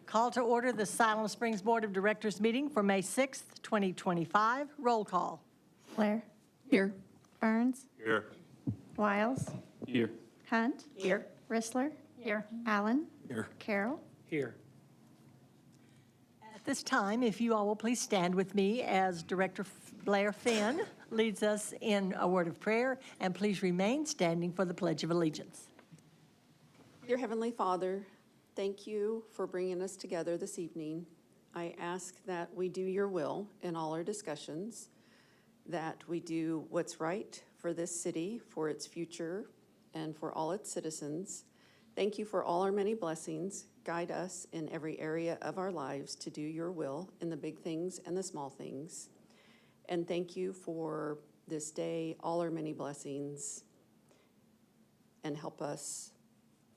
Call to order the Siloam Springs Board of Directors meeting for May 6th, 2025. Roll call. Blair. Here. Burns. Here. Wiles. Here. Hunt. Here. Rissler. Here. Allen. Here. Carroll. Here. At this time, if you all will please stand with me as Director Blair Finn leads us in a word of prayer, and please remain standing for the Pledge of Allegiance. Dear Heavenly Father, thank you for bringing us together this evening. I ask that we do your will in all our discussions, that we do what's right for this city, for its future, and for all its citizens. Thank you for all our many blessings. Guide us in every area of our lives to do your will in the big things and the small things. And thank you for this day, all our many blessings, and help us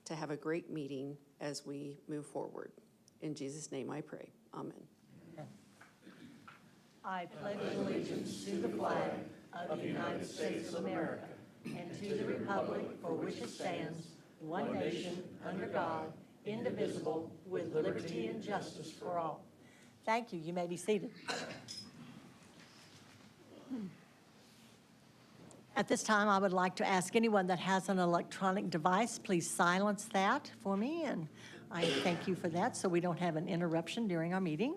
to have a great meeting as we move forward. In Jesus' name I pray. Amen. I pledge allegiance to the flag of the United States of America and to the republic for which it stands, one nation, under God, indivisible, with liberty and justice for all. Thank you. You may be seated. At this time, I would like to ask anyone that has an electronic device, please silence that for me, and I thank you for that so we don't have an interruption during our meeting.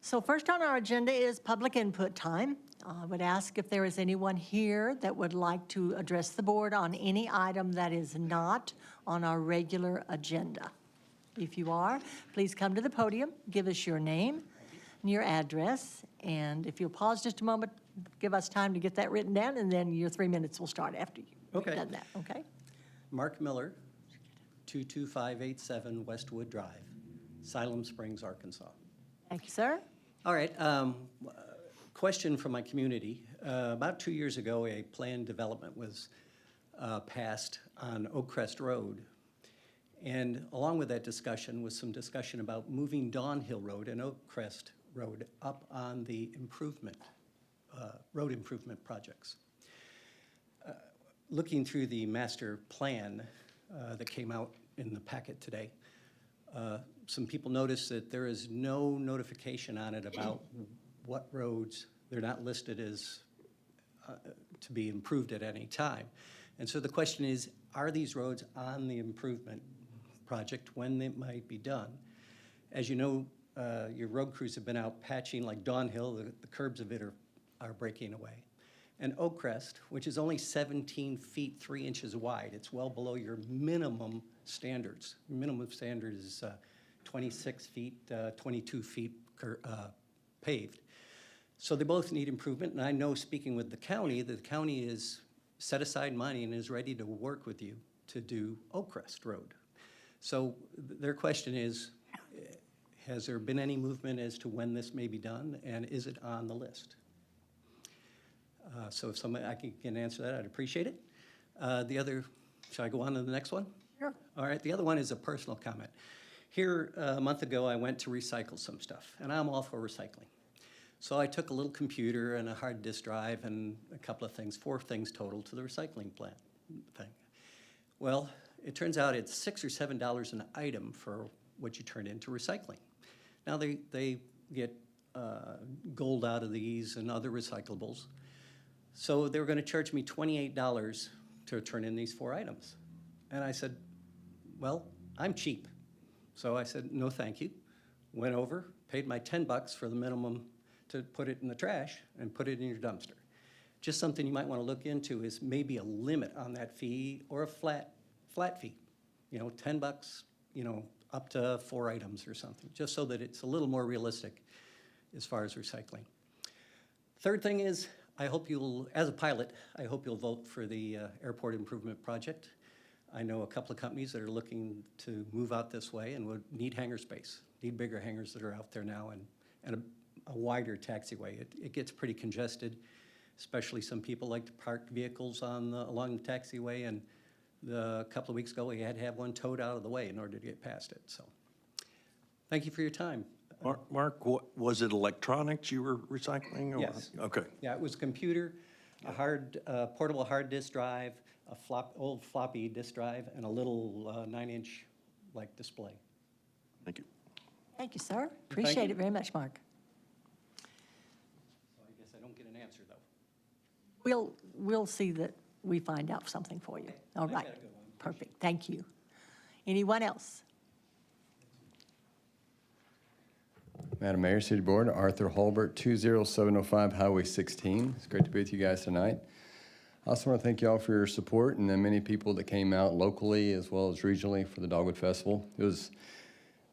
So first on our agenda is public input time. I would ask if there is anyone here that would like to address the board on any item that is not on our regular agenda. If you are, please come to the podium, give us your name and your address, and if you'll pause just a moment, give us time to get that written down, and then your 3 minutes will start after you've done that, okay? Mark Miller, 22587 Westwood Drive, Siloam Springs, Arkansas. Thank you, sir. All right, question from my community. About 2 years ago, a planned development was passed on Oakcrest Road. And along with that discussion was some discussion about moving Dawn Hill Road and Oakcrest Road up on the road improvement projects. Looking through the master plan that came out in the packet today, some people noticed that there is no notification on it about what roads, they're not listed as to be improved at any time. And so the question is, are these roads on the improvement project when they might be done? As you know, your road crews have been out patching, like Dawn Hill, the curbs of it are breaking away. And Oakcrest, which is only 17 feet 3 inches wide, it's well below your minimum standards. Your minimum standard is 26 feet, 22 feet paved. So they both need improvement, and I know, speaking with the county, that the county is set aside money and is ready to work with you to do Oakcrest Road. So their question is, has there been any movement as to when this may be done, and is it on the list? So if somebody I can answer that, I'd appreciate it. The other, shall I go on to the next one? Sure. All right, the other one is a personal comment. Here, a month ago, I went to recycle some stuff, and I'm all for recycling. So I took a little computer and a hard disk drive and a couple of things, 4 things total, to the recycling plant thing. Well, it turns out it's $6 or $7 an item for what you turn into recycling. Now they get gold out of these and other recyclables. So they were going to charge me $28 to turn in these 4 items. And I said, well, I'm cheap. So I said, no, thank you. Went over, paid my $10 for the minimum to put it in the trash and put it in your dumpster. Just something you might want to look into is maybe a limit on that fee or a flat fee. You know, $10, you know, up to 4 items or something, just so that it's a little more realistic as far as recycling. Third thing is, I hope you'll, as a pilot, I hope you'll vote for the airport improvement project. I know a couple of companies that are looking to move out this way and would need hangar space, need bigger hangars that are out there now, and a wider taxiway. It gets pretty congested, especially some people like to park vehicles on along the taxiway, and a couple of weeks ago we had to have one towed out of the way in order to get past it. So thank you for your time. Mark, was it electronics you were recycling? Or? Yes. Okay. Yeah, it was a computer, a portable hard disk drive, old floppy disk drive, and a little 9-inch like display. Thank you. Thank you, sir. Appreciate it very much, Mark. So I guess I don't get an answer, though. We'll see that we find out something for you. All I right. gotta go on. Perfect. Thank you. Anyone else? Madam Mayor, City Board, Arthur Holbert, 20705 Highway 16. It's great to be with you guys tonight. I also want to thank you all for your support and the many people that came out locally as well as regionally for the Dogwood Festival. It was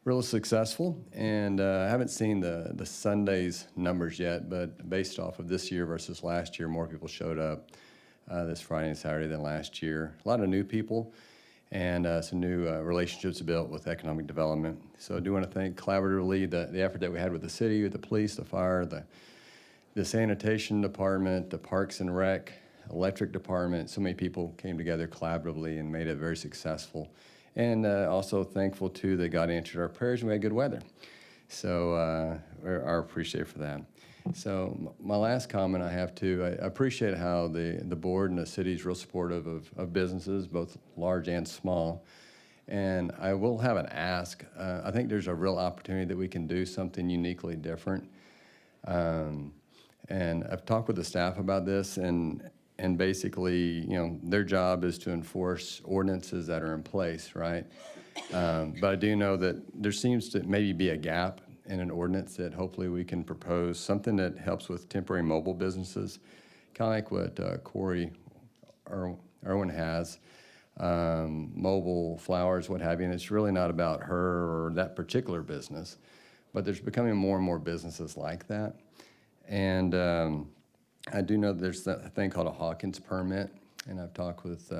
really successful, and I haven't seen the Sunday's numbers yet, but based off of this year versus last year, more people showed up this Friday and Saturday than last year. A lot of new people, and some new relationships built with economic development. So I do want to thank collaboratively the effort that we had with the city, with the police, the fire, the sanitation department, the parks and rec, electric department. So many people came together collaboratively and made it very successful. And also thankful too that God answered our prayers and we had good weather. So I appreciate for that. So my last comment I have too, I appreciate how the board and the city is real supportive of businesses, both large and small. And I will have an ask. I think there's a real opportunity that we can do something uniquely different. And I've talked with the staff about this, and basically, their job is to enforce ordinances that are in place, right? But I do know that there seems to maybe be a gap in an ordinance that hopefully we can propose, something that helps with temporary mobile businesses, kind of like what Corey Irwin has, mobile flowers, what have you. And it's really not about her or that particular business, but there's becoming more and more businesses like that. And I do know that there's a thing called a Hawkins permit, and I've talked with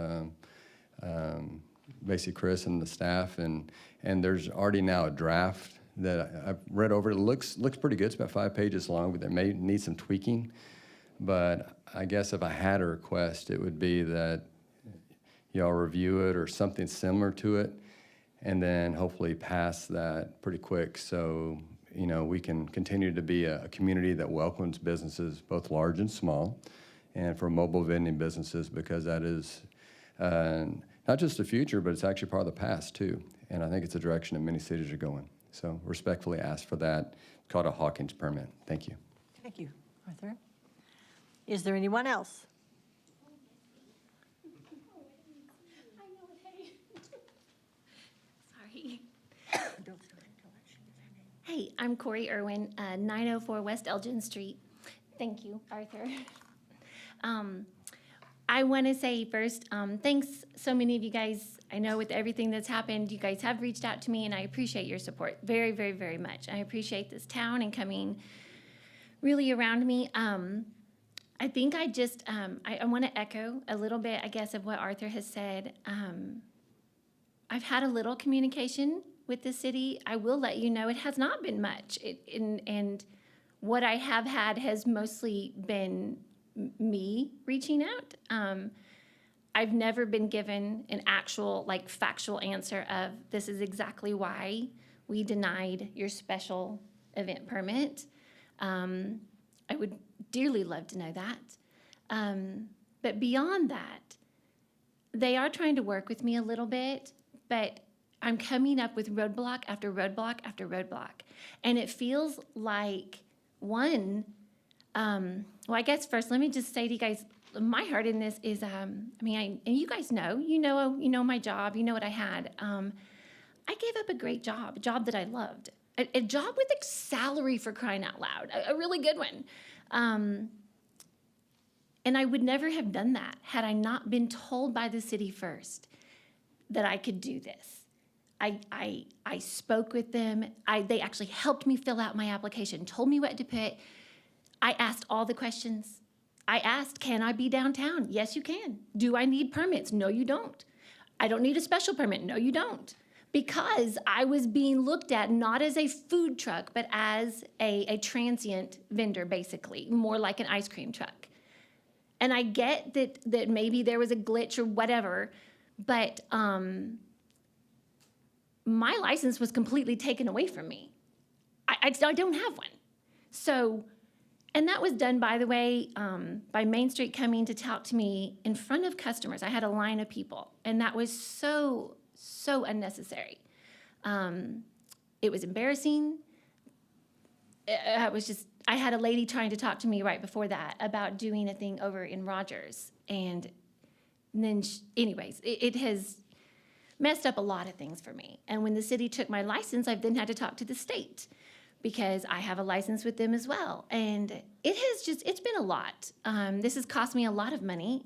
basically Chris and the staff, and there's already now a draft that I've read over. It looks pretty good. It's about 5 pages long, but it may need some tweaking. But I guess if I had a request, it would be that y'all review it or something similar to it, and then hopefully pass that pretty quick so we can continue to be a community that welcomes businesses, both large and small, and for mobile vending businesses, because that is not just the future, but it's actually part of the past too. And I think it's a direction that many cities are going. So respectfully ask for that. It's called a Hawkins permit. Thank you. Thank you, Arthur. Is there anyone else? Sorry. Hey, I'm Corey Irwin, 904 West Elgin Street. Thank you, Arthur. I want to say first, thanks so many of you guys. I know with everything that's happened, you guys have reached out to me, and I appreciate your support very, very, very much. I appreciate this town and coming really around me. I think I just, I want to echo a little bit, I guess, of what Arthur has said. I've had a little communication with the city. I will let you know it has not been much. And what I have had has mostly been me reaching out. I've never been given an actual, factual answer of this is exactly why we denied your special event permit. I would dearly love to know that. But beyond that, they are trying to work with me a little bit, but I'm coming up with roadblock after roadblock after roadblock. And it feels like one, well, I guess first, let me just say to you guys, my heart in this is, and you guys know, you know my job, you know what I had. I gave up a great job, a job that I loved, a job with a salary for crying out loud, a really good one. And I would never have done that had I not been told by the city first that I could do this. I spoke with them. They actually helped me fill out my application, told me what to put. I asked all the questions. I asked, can I be downtown? Yes, you can. Do I need permits? No, you don't. I don't need a special permit. No, you don't. Because I was being looked at not as a food truck, but as a transient vendor, basically, more like an ice cream truck. And I get that maybe there was a glitch or whatever, but my license was completely taken away from me. I don't have one. So, and that was done, by the way, by Main Street coming to talk to me in front of customers. I had a line of people, and that was so unnecessary. It was embarrassing. I had a lady trying to talk to me right before that about doing a thing over in Rogers. And then, anyways, it has messed up a lot of things for me. And when the city took my license, I've then had to talk to the state because I have a license with them as well. And it's been a lot. This has cost me a lot of money.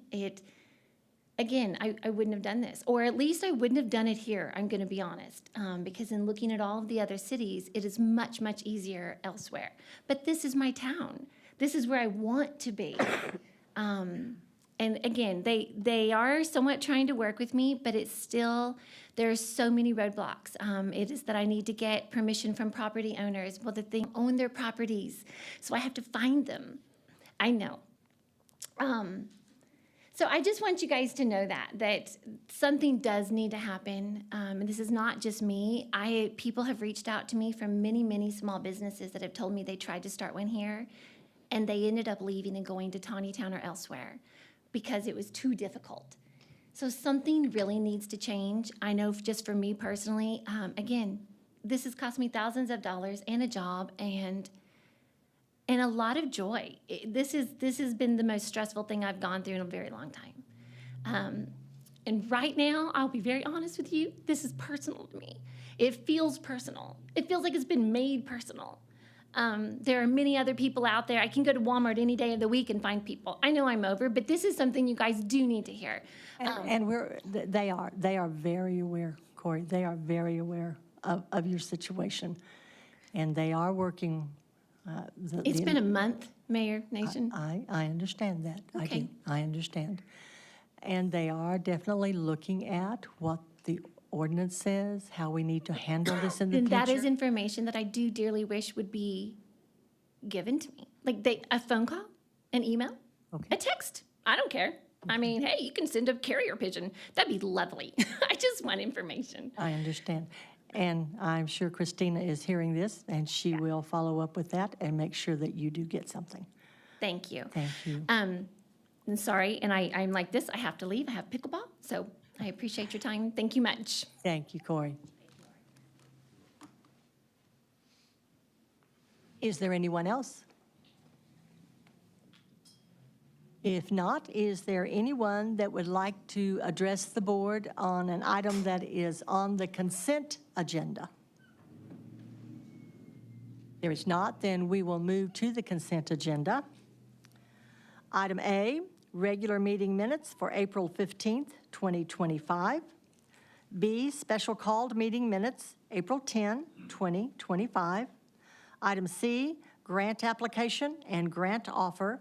Again, I wouldn't have done this, or at least I wouldn't have done it here, I'm gonna be honest, because in looking at all of the other cities, it is much, much easier elsewhere. But this is my town. This is where I want to be. And again, they are somewhat trying to work with me, but it's still, there's so many roadblocks. It is that I need to get permission from property owners. Well, that they own their properties, so I have to find them. I know. So I just want you guys to know that something does need to happen. And this is not just me. People have reached out to me from many, many small businesses that have told me they tried to start one here, and they ended up leaving and going to Tawnytown or elsewhere because it was too difficult. So something really needs to change. I know just for me personally, again, this has cost me thousands of dollars and a job and a lot of joy. This has been the most stressful thing I've gone through in a very long time. And right now, I'll be very honest with you, this is personal to me. It feels personal. It feels like it's been made personal. There are many other people out there. I can go to Walmart any day of the week and find people. I know I'm over, but this is something you guys do need to hear. And they are very aware, Corey. They are very aware of your situation. And they are working. It's been a month, Mayor Nation. I understand that. Okay. I understand. And they are definitely looking at what the ordinance says, how we need to handle this in the And future. that is information that I do dearly wish would be given to me. Like a phone call, an email, Okay. a text. I don't care. I mean, hey, you can send a carrier pigeon. That'd be lovely. I just want information. I understand. And I'm sure Christina is hearing this, and she will follow up with that and make sure that you do get something. Thank you. Thank you. And sorry, and I'm like this, I have to leave. I have pickleball, so I appreciate your time. Thank you much. Thank you, Corey. Is there anyone else? If not, is there anyone that would like to address the board on an item that is on the consent agenda? There is not, then we will move to the consent agenda. Item A, regular meeting minutes for April 15th, 2025. B, special called meeting minutes, April 10, 2025. Item C, grant application and grant offer,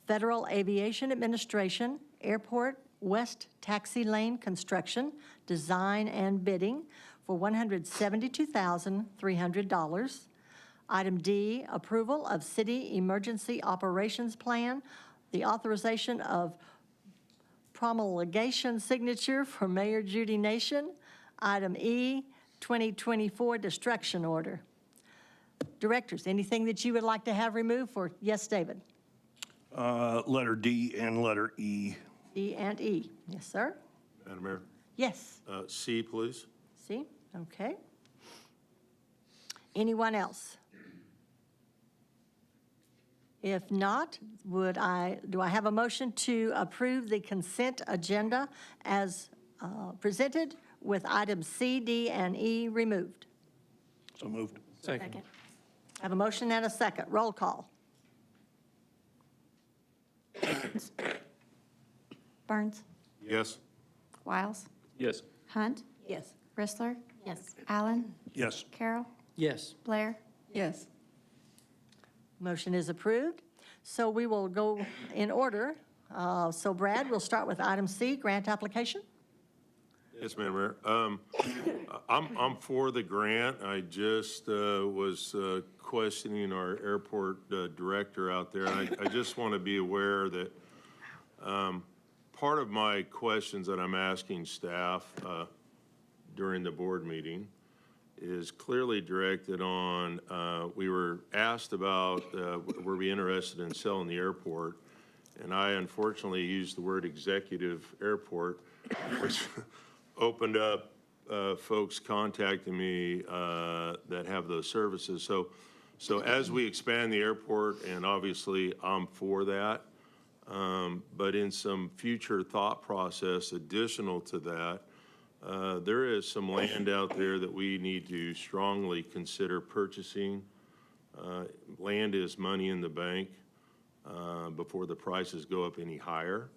Federal Aviation Administration, Airport West Taxilane Construction, Design and Bidding for $172,300. Item D, approval of City Emergency Operations Plan, the authorization of promulgation signature for Mayor Judy Nation. Item E, 2024 destruction order. Directors, anything that you would like to have removed for, yes, David? Letter D and letter E. D and E. Yes, sir? Madam Mayor, Yes. C, please. C, okay. Anyone else? If not, do I have a motion to approve the consent agenda as presented with items C, D, and E removed? So moved. Second. I have a motion and a second. Roll call. Burns, Yes. Wiles, Yes. Hunt, Yes. Bristler, Yes. Allen, Yes. Carroll, Yes. Blair, Yes. Motion is approved. So we will go in order. So Brad, we'll start with item C, grant application. Yes, Madam Mayor. I'm for the grant. I just was questioning our airport director out there. And I just want to be aware that part of my questions that I'm asking staff during the board meeting is clearly directed on, we were asked about, were we interested in selling the airport? And I unfortunately used the word executive airport, which opened up folks contacting me that have those services. So as we expand the airport, and obviously I'm for that, but in some future thought process additional to that, there is some land out there that we need to strongly consider purchasing. Land is money in the bank before the prices go up any higher.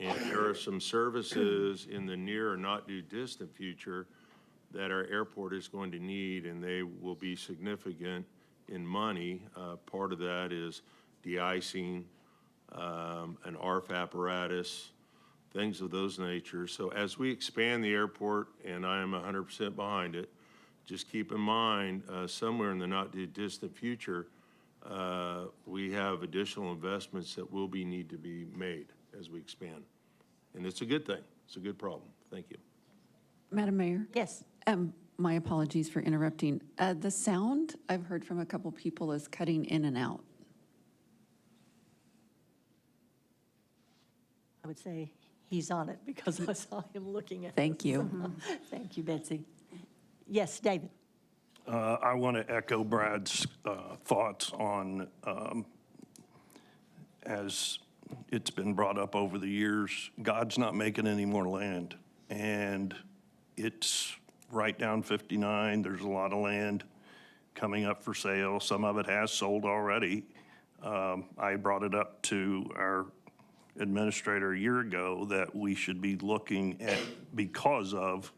And there are some services in the near or not too distant future that our airport is going to need, and they will be significant in money. Part of that is de-icing, an ARF apparatus, things of those nature. So as we expand the airport, and I am 100% behind it, just keep in mind, somewhere in the not too distant future, we have additional investments that will need to be made as we expand. And it's a good thing. It's a good problem. Thank you. Madam Mayor? Yes. My apologies for interrupting. The sound I've heard from a couple people is cutting in and out. I would say he's on it because I saw him looking at. Thank you. Thank you, Betsy. Yes, David. I want to echo Brad's thoughts on, as it's been brought up over the years, God's not making any more land. And it's right down 59. There's a lot of land coming up for sale. Some of it has sold already. I brought it up to our administrator a year ago that we should be looking at, because of,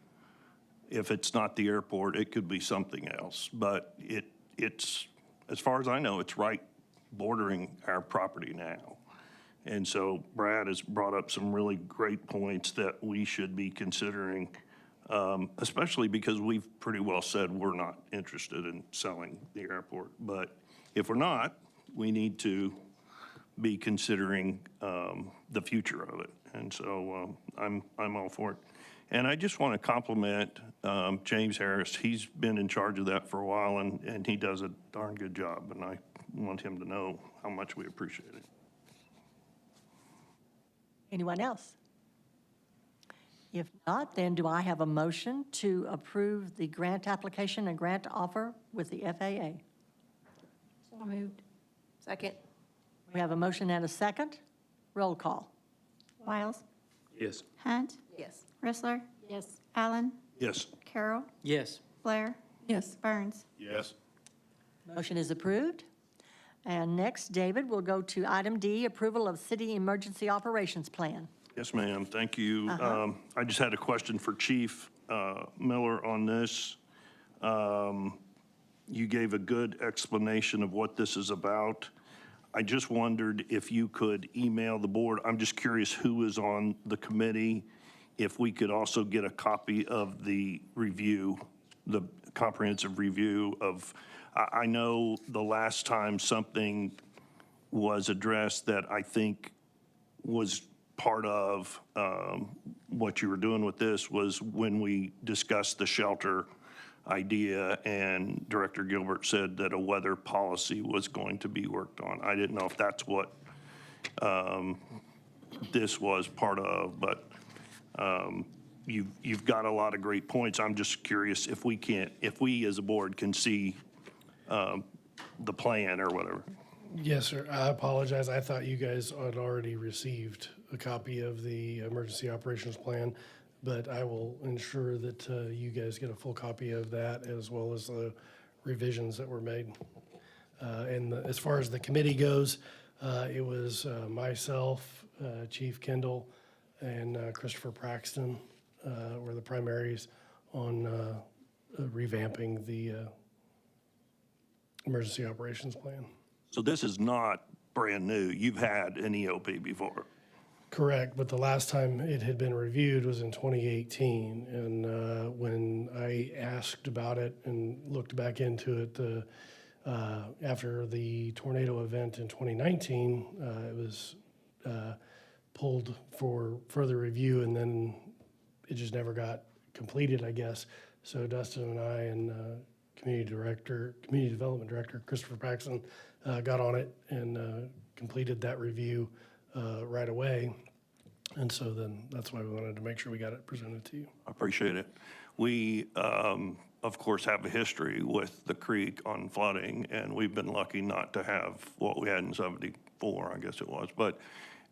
if it's not the airport, it could be something else. But it's, as far as I know, it's right bordering our property now. And so Brad has brought up some really great points that we should be considering, especially because we've pretty well said we're not interested in selling the airport. But if we're not, we need to be considering the future of it. And so I'm all for it. And I just want to compliment James Harris. He's been in charge of that for a while, and he does a darn good job. And I want him to know how much we appreciate it. Anyone else? If not, then do I have a motion to approve the grant application and grant offer with the FAA? So moved. Second. We have a motion and a second. Roll call. Wiles? Yes. Hunt? Yes. Rissler? Yes. Allen? Yes. Carroll? Yes. Blair? Yes. Burns? Yes. Motion is approved. And next, David, we'll go to item D, approval of city emergency operations plan. Yes, ma'am. Thank you. I just had a question for Chief Miller on this. You gave a good explanation of what this is about. I just wondered if you could email the board. I'm just curious who is on the committee, if we could also get a copy of the review, the comprehensive review of, I know the last time something was addressed that I think was part of what you were doing with this was when we discussed the shelter idea, and Director Gilbert said that a weather policy was going to be worked on. I didn't know if that's what this was part of, but you've got a lot of great points. I'm just curious if we as a board can see the plan or whatever. Yes, sir. I apologize. I thought you guys had already received a copy of the emergency operations plan, but I will ensure that you guys get a full copy of that as well as the revisions that were made. As far as the committee goes, it was myself, Chief Kendall, and Christopher Praxton were the primaries on revamping the emergency operations plan. So this is not brand new. You've had an EOP before. Correct, but the last time it had been reviewed was in 2018. And when I asked about it and looked back into it, after the tornado event in 2019, it was pulled for further review, and then it just never got completed, I guess. So Dustin and I and Community Development Director Christopher Paxson got on it and completed that review right away. And so then that's why we wanted to make sure we got it presented to you. I appreciate it. We, of course, have a history with the creek on flooding, and we've been lucky not to have what we had in 74, I guess it was. But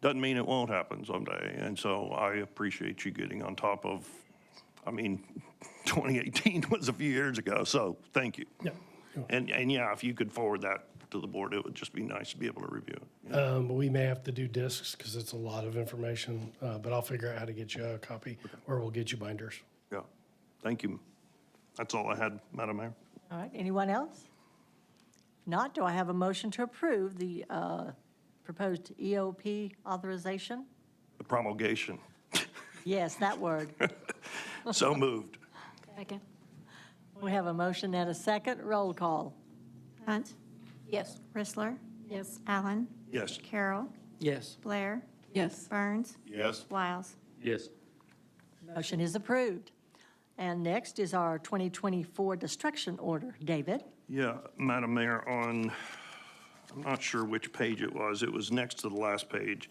doesn't mean it won't happen someday. And so I appreciate you getting on top of, 2018 was a few years ago, so thank you. Yeah. And yeah, if you could forward that to the board, it would just be nice to be able to review it. But we may have to do discs because it's a lot of information, but I'll figure out how to get you a copy, or we'll get you binders. Yeah, thank you. That's all I had, Madam Mayor. All right, anyone else? Not, do I have a motion to approve the proposed EOP authorization? The promulgation, Yes, that word. so moved. Second. We have a motion and a second. Roll call. Hunt. Yes. Rissler, Yes. Allen, Yes. Carroll, Yes. Blair, Yes. Burns, Yes. Wiles. Yes. Motion is approved. And next is our 2024 destruction order. David? Yeah, Madam Mayor, I'm not sure which page it was next to the last page.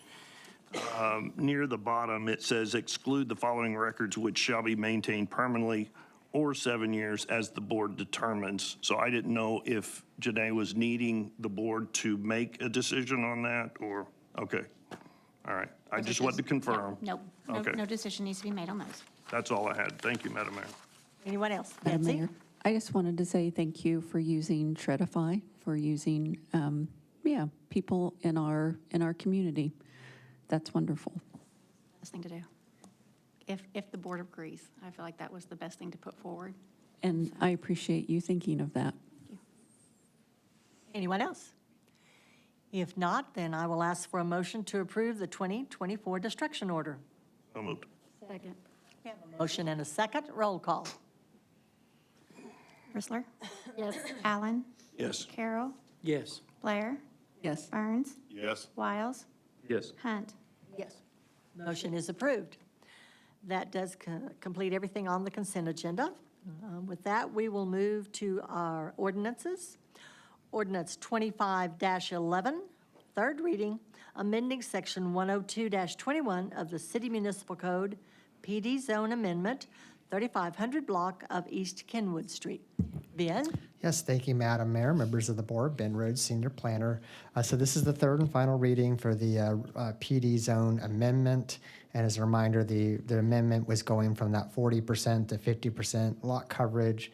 Near the bottom, it says exclude the following records which shall be maintained permanently or 7 years as the board determines. So I didn't know if Janae was needing the board to make a decision on that, or, okay, all right. I just wanted to confirm. Nope, Okay. no decision needs to be made on those. That's all I had. Thank you, Madam Mayor. Anyone else? Madam Nancy? Mayor, I just wanted to say thank you for using Shredify, for using, people in our community. That's wonderful. Best thing to do. If the board agrees, I feel like that was the best thing to put forward. And I appreciate you thinking of that. Anyone else? If not, then I will ask for a motion to approve the 2024 destruction order. So moved. Second. We have a motion and a second. Roll call. Rissler, Yes. Allen, Yes. Carroll, Yes. Blair, Yes. Burns, Yes. Wiles, Yes. Hunt. Yes. Motion is approved. That does complete everything on the consent agenda. With that, we will move to our ordinances. Ordinance 25-11, third reading, amending Section 102-21 of the City Municipal Code, PD Zone Amendment, 3500 block of East Kenwood Street. Ben? Yes, thank you, Madam Mayor, members of the board, Ben Rhodes, Senior Planner. So this is the third and final reading for the PD Zone Amendment. And as a reminder, the amendment was going from that 40% to 50% lot coverage,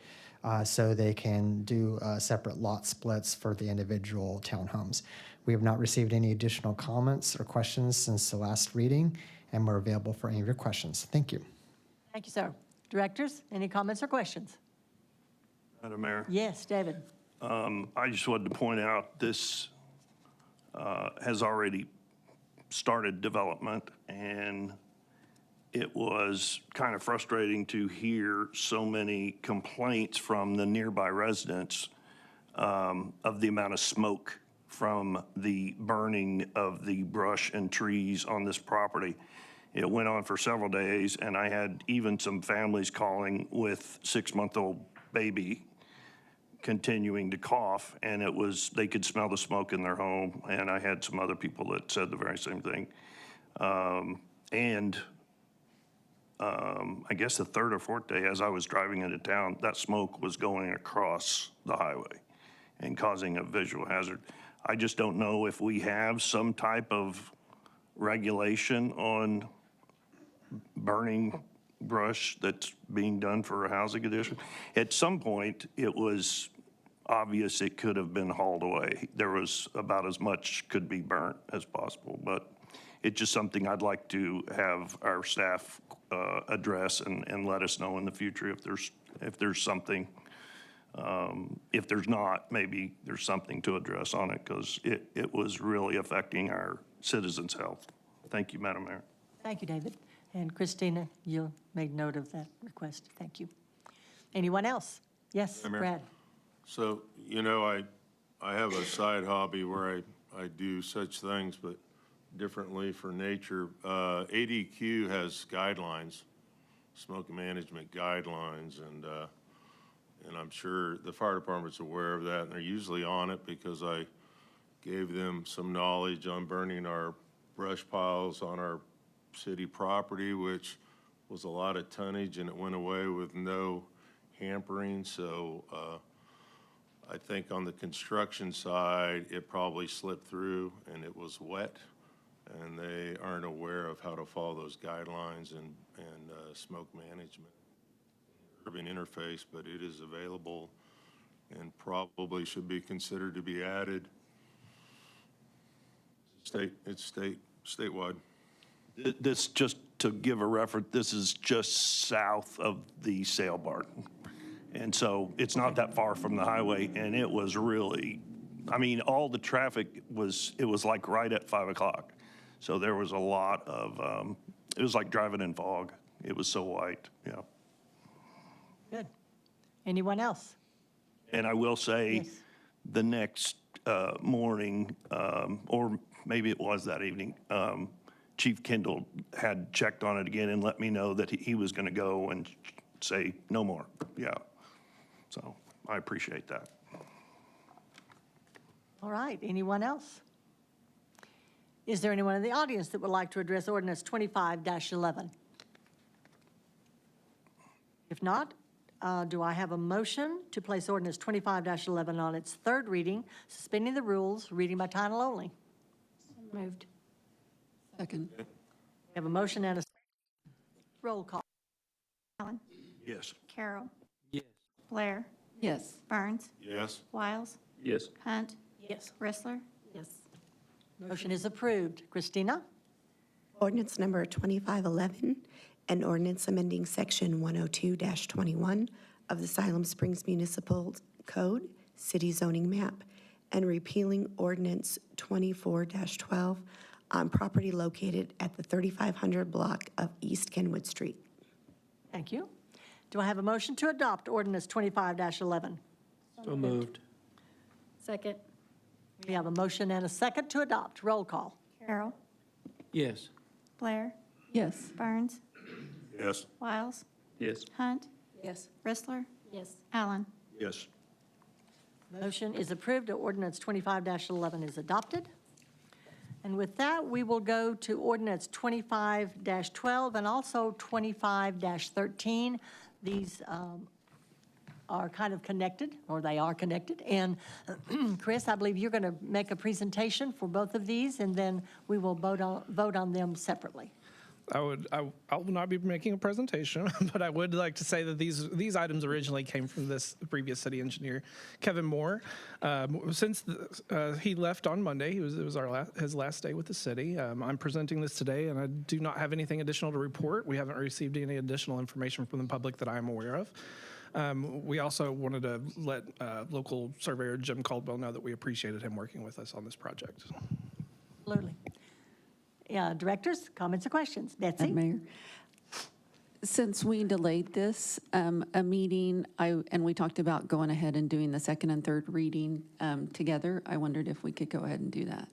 so they can do separate lot splits for the individual townhomes. We have not received any additional comments or questions since the last reading, and we're available for any of your questions. Thank you. Thank you, sir. Directors, any comments or questions? Madam Mayor. Yes, David? I just wanted to point out, this has already started development, and it was kind of frustrating to hear so many complaints from the nearby residents of the amount of smoke from the burning of the brush and trees on this property. It went on for several days, and I had even some families calling with 6-month-old baby continuing to cough, and they could smell the smoke in their home, and I had some other people that said the very same thing. I guess the third or fourth day, as I was driving into town, that smoke was going across the highway and causing a visual hazard. I just don't know if we have some type of regulation on burning brush that's being done for a housing addition. At some point, it was obvious it could have been hauled away. There was about as much could be burnt as possible, but it's just something I'd like to have our staff address and let us know in the future if there's something. If there's not, maybe there's something to address on it, because it was really affecting our citizens' health. Thank you, Madam Mayor. Thank you, David. And Christina, you made note of that request. Thank you. Anyone else? Yes, Madam Mayor. Brad? So, I have a side hobby where I do such things, but differently for nature. ADQ has guidelines, smoke management guidelines, and I'm sure the fire department's aware of that, and they're usually on it because I gave them some knowledge on burning our brush piles on our city property, which was a lot of tonnage, and it went away with no hampering. So I think on the construction side, it probably slipped through and it was wet, and they aren't aware of how to follow those guidelines and smoke management. Urban interface, but it is available and probably should be considered to be added. It's statewide. This, just to give a reference, this is just south of the sail barn. And so it's not that far from the highway, and it was really, I mean, all the traffic it was like right at 5 o'clock. So there was a lot of, it was like driving in fog. It was so white, yeah. Good. Anyone else? And I will say, Yes. the next morning, or maybe it was that evening, Chief Kendall had checked on it again and let me know that he was going to go and say no more. Yeah. So I appreciate that. All right, anyone else? Is there anyone in the audience that would like to address ordinance 25-11? If not, do I have a motion to place ordinance 25-11 on its third reading, suspending the rules, reading by title only? Moved. Second. We have a motion and a roll call. Allen. Yes. Carroll. Yes. Blair. Yes. Burns. Yes? Wiles. Yes. Hunt. Yes. Wrestler. Yes. Motion is approved. Christina? Ordinance number 2511, an ordinance amending section 102-21 of the Siloam Springs Municipal Code, City Zoning Map, and repealing ordinance 24-12 on property located at the 3500 block of East Kenwood Street. Thank you. Do I have a motion to adopt ordinance 25-11? So moved. Second. We have a motion and a second to adopt. Roll call. Carroll. Yes. Blair. Yes. Burns. Yes. Wiles. Yes. Hunt. Yes. Wrestler. Yes. Allen. Yes. Motion is approved. Ordinance 25-11 is adopted. And with that, we will go to ordinance 25-12 and also 25-13. These are kind of connected, or they are connected. And Chris, I believe you're going to make a presentation for both of these, and then we will vote on them separately. I will not be making a presentation, but I would like to say that these items originally came from this previous city engineer, Kevin Moore. Since he left on Monday, it was his last day with the city. I'm presenting this today, and I do not have anything additional to report. We haven't received any additional information from the public that I'm aware of. We also wanted to let local surveyor Jim Caldwell know that we appreciated him working with us on this project. Absolutely. Directors, comments or questions? Betsy? Madam Mayor, since we delayed this, a meeting, and we talked about going ahead and doing the second and third reading together, I wondered if we could go ahead and do that.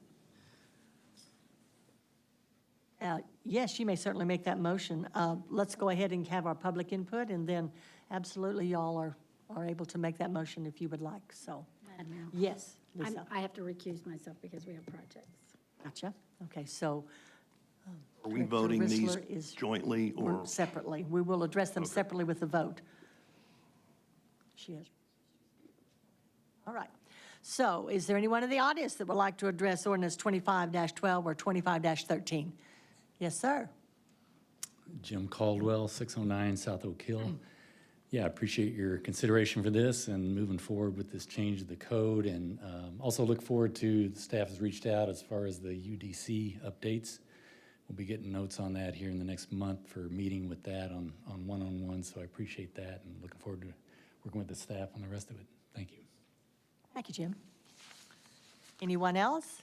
Yes, you may certainly make that motion. Let's go ahead and have our public input, and then absolutely y'all are able to make that motion if you would like, so. Madam Mayor. Yes, Lisa. I have to recuse myself because we have projects. Gotcha. Okay, so. Are we Director voting these Rissler is- jointly or? Separately. We will address them separately with the vote. She is. All right. So is there anyone in the audience that would like to address ordinance 25-12 or 25-13? Yes, sir. Jim Caldwell, 609 South Oak Hill. Yeah, I appreciate your consideration for this and moving forward with this change of the code, and also look forward to, the staff has reached out as far as the UDC updates. We'll be getting notes on that here in the next month for meeting with that on one-on-one, so I appreciate that and looking forward to working with the staff on the rest of it. Thank you. Thank you, Jim. Anyone else?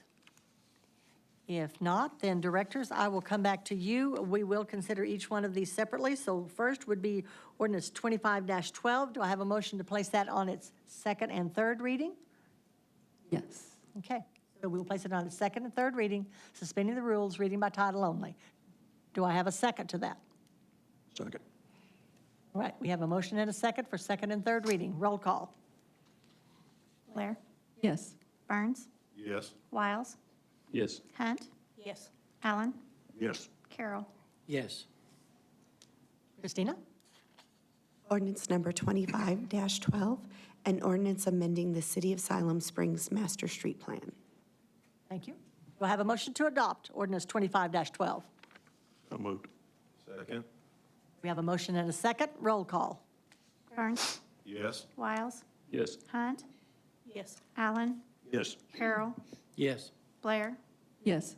If not, then directors, I will come back to you. We will consider each one of these separately. So first would be ordinance 25-12. Do I have a motion to place that on its second and third reading? Yes. Okay, so we will place it on its second and third reading, suspending the rules, reading by title only. Do I have a second to that? Second. All right, we have a motion and a second for second and third reading. Roll call. Blair. Yes. Burns. Yes. Wiles. Yes. Hunt. Yes. Allen. Yes. Carroll. Yes. Christina? Ordinance number 25-12, an ordinance amending the City of Siloam Springs Master Street Plan. Thank you. Do I have a motion to adopt ordinance 25-12? So moved. Second? We have a motion and a second. Roll call. Burns, Yes. Wiles, Yes. Hunt, Yes. Allen, Yes. Carroll, Yes. Blair, Yes.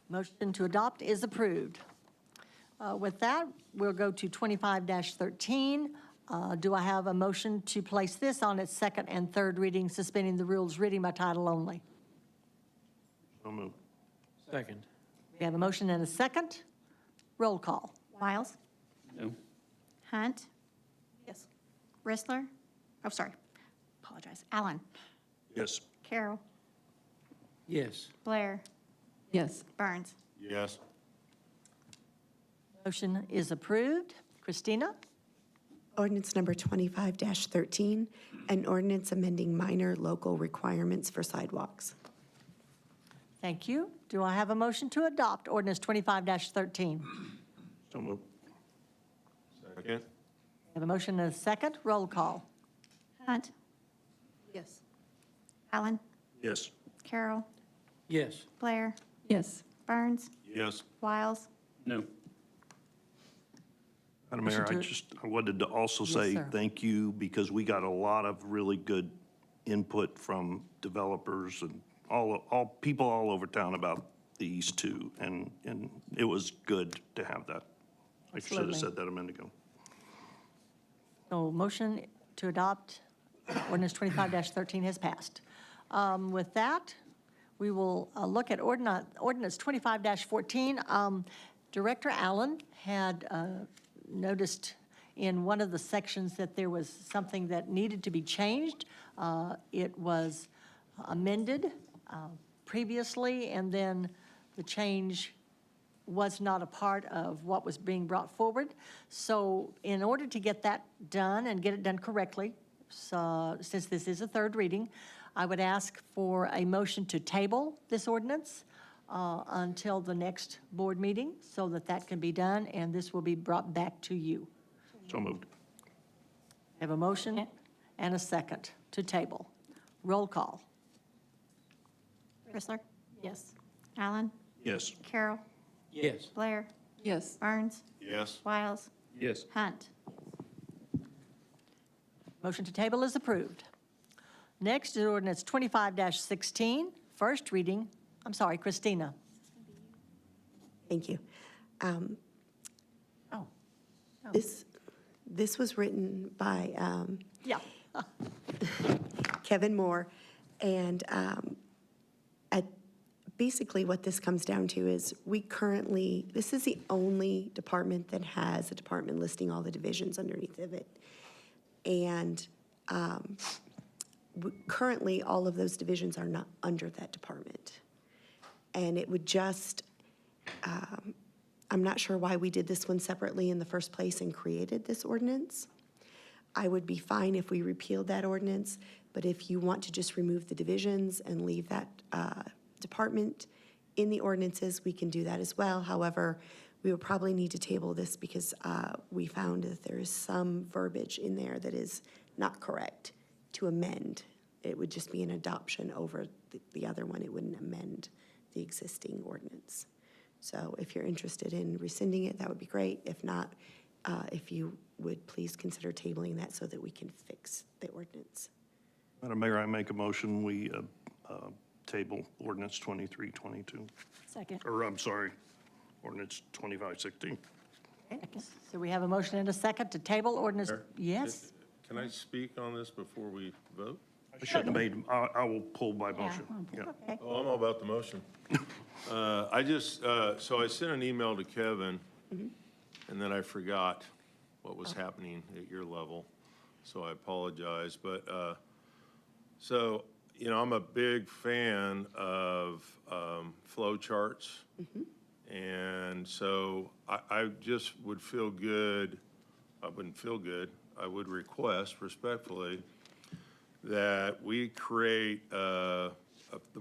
Motion to adopt is approved. With that, we'll go to 25-13. Do I have a motion to place this on its second and third reading, suspending the rules, reading by title only? So moved. Second. We have a motion and a second. Roll call. Wiles, No. Hunt, Yes. Rissler, oh, sorry, apologize, Allen, Yes. Carroll, Yes. Blair, Yes. Burns. Yes. Motion is approved. Christina? Ordinance number 25-13, an ordinance amending minor local requirements for sidewalks. Thank you. Do I have a motion to adopt ordinance 25-13? So moved. Second? We have a motion and a second. Roll call. Hunt, Yes. Allen, Yes. Carroll, Yes. Blair, Yes. Burns, Yes. Wiles, No. Madam Mayor, Motion to- I wanted to also Yes, say sir. thank you because we got a lot of really good input from developers and all people all over town about these two, and it was good to have that. I should have Absolutely. said that a minute ago. So motion to adopt ordinance 25-13 has passed. With that, we will look at ordinance 25-14. Director Allen had noticed in one of the sections that there was something that needed to be changed. It was amended previously, and then the change was not a part of what was being brought forward. So in order to get that done and get it done correctly, so since this is a third reading, I would ask for a motion to table this ordinance until the next board meeting so that that can be done, and this will be brought back to you. So moved. I have a motion and a second to table. Roll call. Rissler, Yes. Allen, Yes. Carroll, Yes. Blair, Yes. Burns, Yes. Wiles, Yes. Hunt. Motion to table is approved. Next is ordinance 25-16, first reading. I'm sorry, Christina. Thank you. Oh, This was written by yeah. Kevin Moore, and basically what this comes down to is this is the only department that has a department listing all the divisions underneath of it. And currently, all of those divisions are not under that department. And it would just, I'm not sure why we did this one separately in the first place and created this ordinance. I would be fine if we repealed that ordinance, but if you want to just remove the divisions and leave that department in the ordinances, we can do that as well. However, we would probably need to table this because we found that there is some verbiage in there that is not correct to amend. It would just be an adoption over the other one. It wouldn't amend the existing ordinance. So if you're interested in rescinding it, that would be great. If not, if you would please consider tabling that so that we can fix the ordinance. Madam Mayor, I make a motion, we table ordinance 2322. Second. Or, I'm sorry, ordinance 2516. So we have a motion and a second to table ordinance. Mayor? Yes. Can I speak on this before we vote? I shouldn't have made, I will pull my motion. Yeah. Okay. Oh, I'm all about the motion. So I sent an email to Kevin, and then I forgot what was happening at your level, so I apologize. But, so, you know, I'm a big fan of flow charts. And so I just would feel good, I wouldn't feel good, I would request respectfully that we create,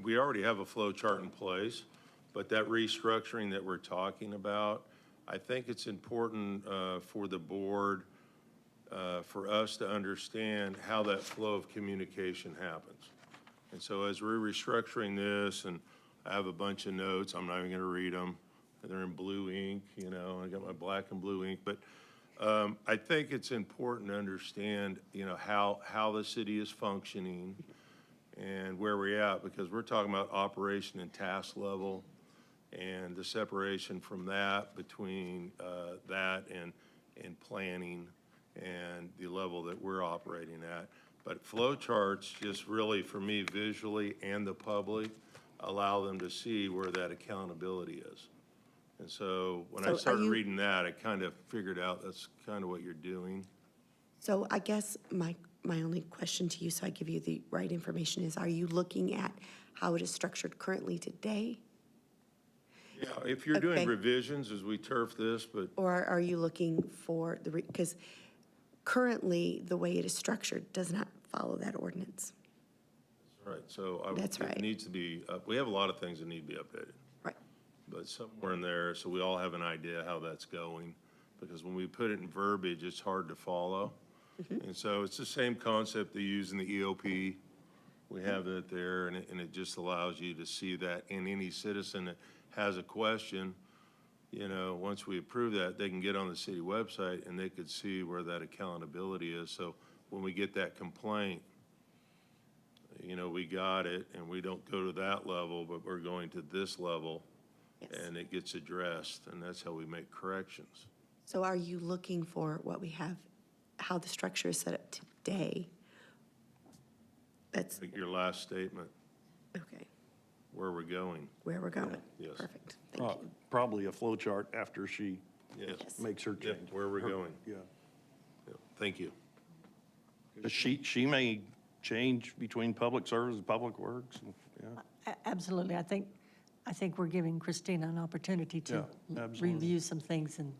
we already have a flow chart in place, But that restructuring that we're talking about, I think it's important for the board, for us to understand how that flow of communication happens. And so as we're restructuring this, and I have a bunch of notes, I'm not even gonna read them. They're in blue ink, you know, I got my black and blue ink, but I think it's important to understand, you know, how the city is functioning and where we're at, because we're talking about operation and task level, and the separation from that between that and planning and the level that we're operating at. But flow charts just really, for me, visually and the public, allow them to see where that accountability is. And so when So I are started you- reading that, I kind of figured out that's kind of what you're doing. So I guess my only question to you, so I give you the right information, is are you looking at how it is structured currently today? Yeah, if you're doing Okay. revisions as we turf this, but Or are you looking for because currently, the way it is structured does not follow that ordinance. right, so That's right. it needs to be, we have a lot of things that need to be updated. Right. But somewhere in there, so we all have an idea how that's going. Because when we put it in verbiage, it's hard to follow. And so it's the same concept they use in the EOP. We have it there, and it just allows you to see that. And any citizen that has a question, you know, once we approve that, they can get on the city website and they could see where that accountability is. So when we get that complaint, you know, we got it, and we don't go to that level, but we're going to this level, Yes. and it gets addressed, and that's how we make corrections. So are you looking for what we have, how the structure is set up today? That's, Like your last statement, okay, where we're going. where we're going. Yes. Perfect, thank you. Probably a flow chart after she Yes. makes her Yeah, change. where we're going. Yeah. Yeah, thank you. She may change between public service and public works, and, yeah. Absolutely. I think we're giving Christina an opportunity to Yeah, absolutely. review some things and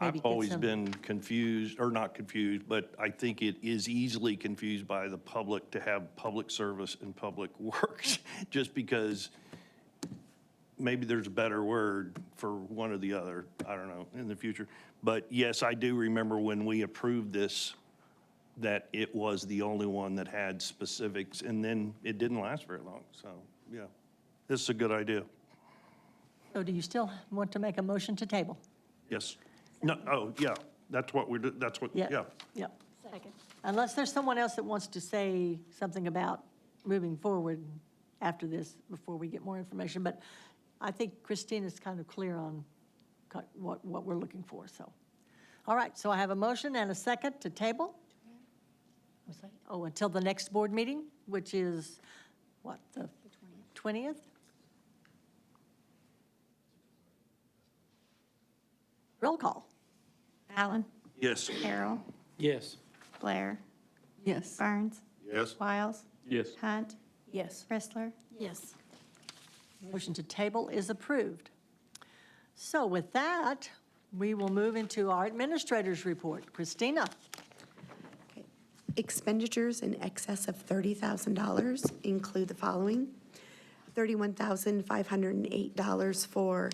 maybe I've get always some. been confused, or not confused, but I think it is easily confused by the public to have public service and public works, just because maybe there's a better word for one or the other, I don't know, in the future. But yes, I do remember when we approved this, that it was the only one that had specifics, and then it didn't last very long, so, yeah. This is a good idea. So do you still want to make a motion to table? Yes. No, oh, yeah, that's what we're, that's what, yeah. Yeah. Second. Unless there's someone else that wants to say something about moving forward after this, before we get more information. But I think Christina's kind of clear on what we're looking for, so. All right, so I have a motion and a second to table. Oh, until the next board meeting, which is, what, the 20th? Roll call. Allen, Yes. Carroll, Yes. Blair, Yes. Burns, Yes? Wiles, Yes. Hunt, Yes. Pressler. Yes. Motion to table is approved. So with that, we will move into our administrator's report. Christina? Okay. Expenditures in excess of $30,000 include the following: $31,508 for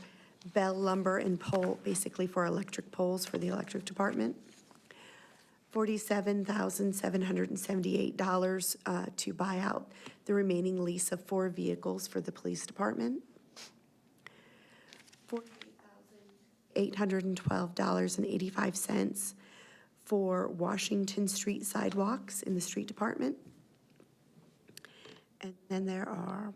Bell lumber and pole, basically for electric poles for the electric department. $47,778 to buy out the remaining lease of 4 vehicles for the police department. $48,812.85 for Washington Street sidewalks in the street department. And then there are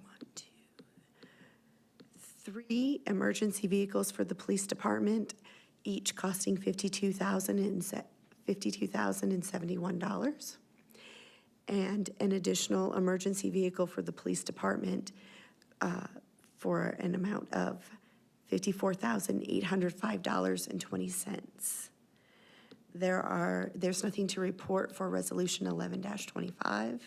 3 emergency vehicles for the police department, each costing $52,071. And an additional emergency vehicle for the police department for an amount of $54,805.20. There's nothing to report for Resolution 11-25.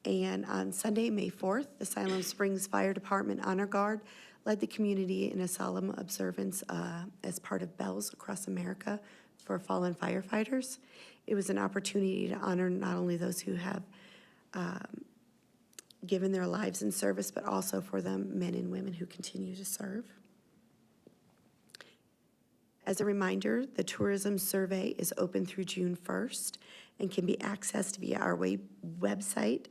And on Sunday, May 4th, the Siloam Springs Fire Department Honor Guard led the community in a solemn observance as part of Bells Across America for fallen firefighters. It was an opportunity to honor not only those who have given their lives in service, but also for the men and women who continue to serve. As a reminder, the tourism survey is open through June 1st and can be accessed via our website,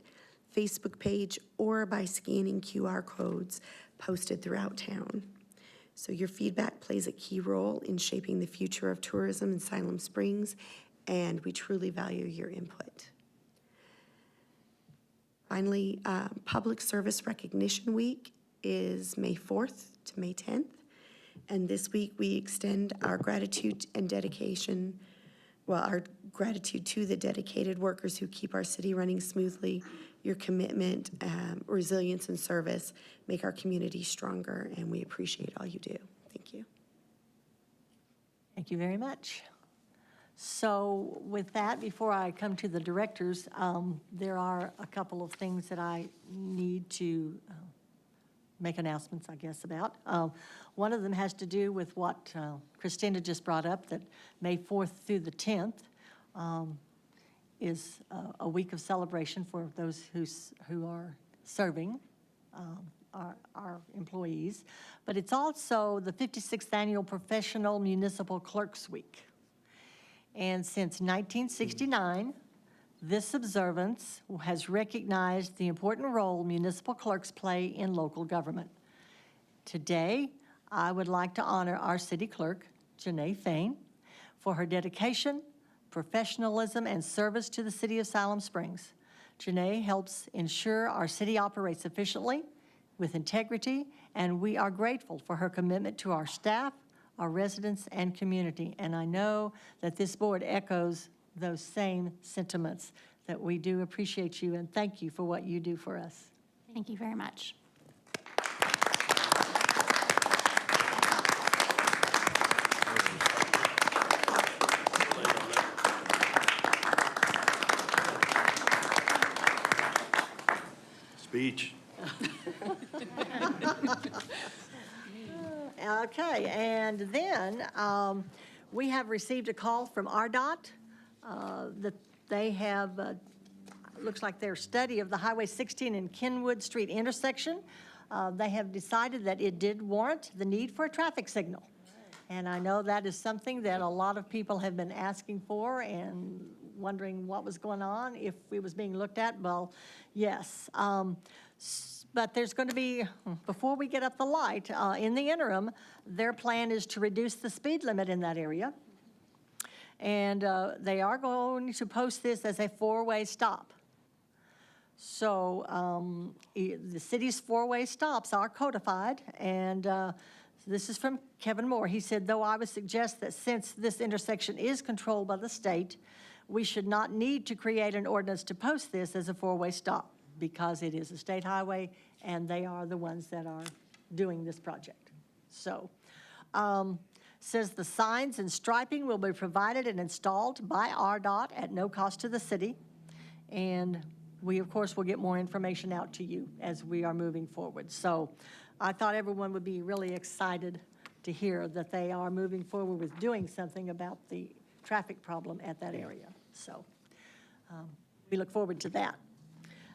Facebook page, or by scanning QR codes posted throughout town. So your feedback plays a key role in shaping the future of tourism in Siloam Springs, and we truly value your input. Finally, Public Service Recognition Week is May 4th to May 10th. And this week, we extend our gratitude and dedication, our gratitude to the dedicated workers who keep our city running smoothly. Your commitment, resilience, and service make our community stronger, and we appreciate all you do. Thank you. Thank you very much. So with that, before I come to the directors, there are a couple of things that I need to make announcements, I guess, about. One of them has to do with what Christina just brought up, that May 4th through the 10th is a week of celebration for those who are serving our employees. But it's also the 56th Annual Professional Municipal Clerks Week. And since 1969, this observance has recognized the important role municipal clerks play in local government. Today, I would like to honor our city clerk, Janae Fain, for her dedication, professionalism, and service to the city of Siloam Springs. Janae helps ensure our city operates efficiently, with integrity, and we are grateful for her commitment to our staff, our residents, and community. And I know that this board echoes those same sentiments, that we do appreciate you and thank you for what you do for us. Thank you very much. Speech. Okay, and then we have received a call from RDOT that they have, looks like their study of the Highway 16 and Kenwood Street intersection. They have decided that it did warrant the need for a traffic signal. And I know that is something that a lot of people have been asking for and wondering what was going on, if it was being looked at. Well, yes. But there's going to be, before we get up the light, in the interim, their plan is to reduce the speed limit in that area. And they are going to post this as a four-way stop. So the city's four-way stops are codified, and this is from Kevin Moore. He said, though I would suggest that since this intersection is controlled by the state, we should not need to create an ordinance to post this as a four-way stop, because it is a state highway and they are the ones that are doing this project. So, says the signs and striping will be provided and installed by RDOT at no cost to the city. And we, of course, will get more information out to you as we are moving forward. So I thought everyone would be really excited to hear that they are moving forward with doing something about the traffic problem at that area. So we look forward to that.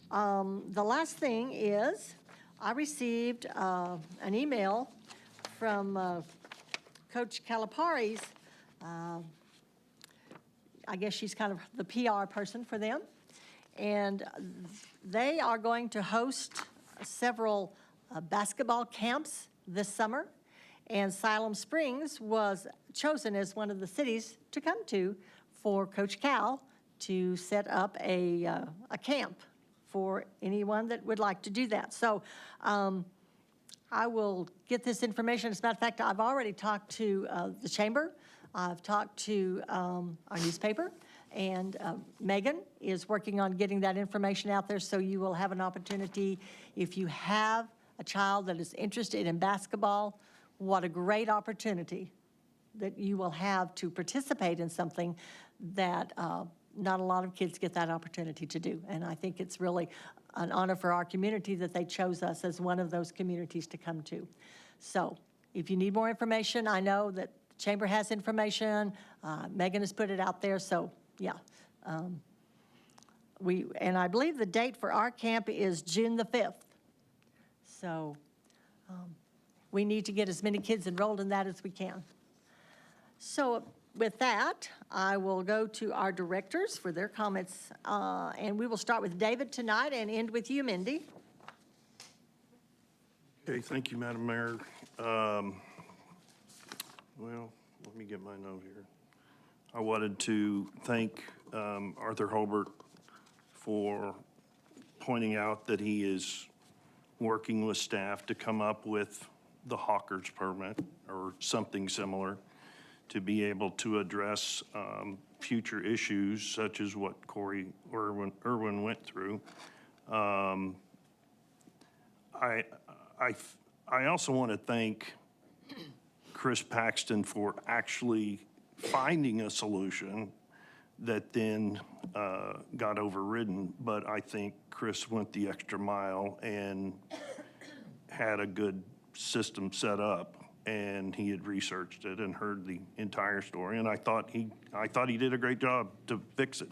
The last thing is I received an email from Coach Calipari's. I guess she's kind of the PR person for them. And they are going to host several basketball camps this summer. And Siloam Springs was chosen as one of the cities to come to for Coach Cal to set up a camp for anyone that would like to do that. So I will get this information. As a matter of fact, I've already talked to the chamber. I've talked to our newspaper, and Megan is working on getting that information out there, so you will have an opportunity. If you have a child that is interested in basketball, what a great opportunity that you will have to participate in something that not a lot of kids get that opportunity to do. And I think it's really an honor for our community that they chose us as one of those communities to come to. So if you need more information, I know that the chamber has information. Megan has put it out there. So yeah, and I believe the date for our camp is June the 5th. So we need to get as many kids enrolled in that as we can. So with that, I will go to our directors for their comments, and we will start with David tonight and end with you, Mindy. Okay, thank you, Madam Mayor. Well, let me get my note here. I wanted to thank Arthur Holbert for pointing out that he is working with staff to come up with the hawker's permit or something similar to be able to address future issues such as what Irwin went through. I also want to thank Chris Paxton for actually finding a solution that then got overridden. But I think Chris went the extra mile and had a good system set up, and he had researched it and heard the entire story. And I thought he did a great job to fix it.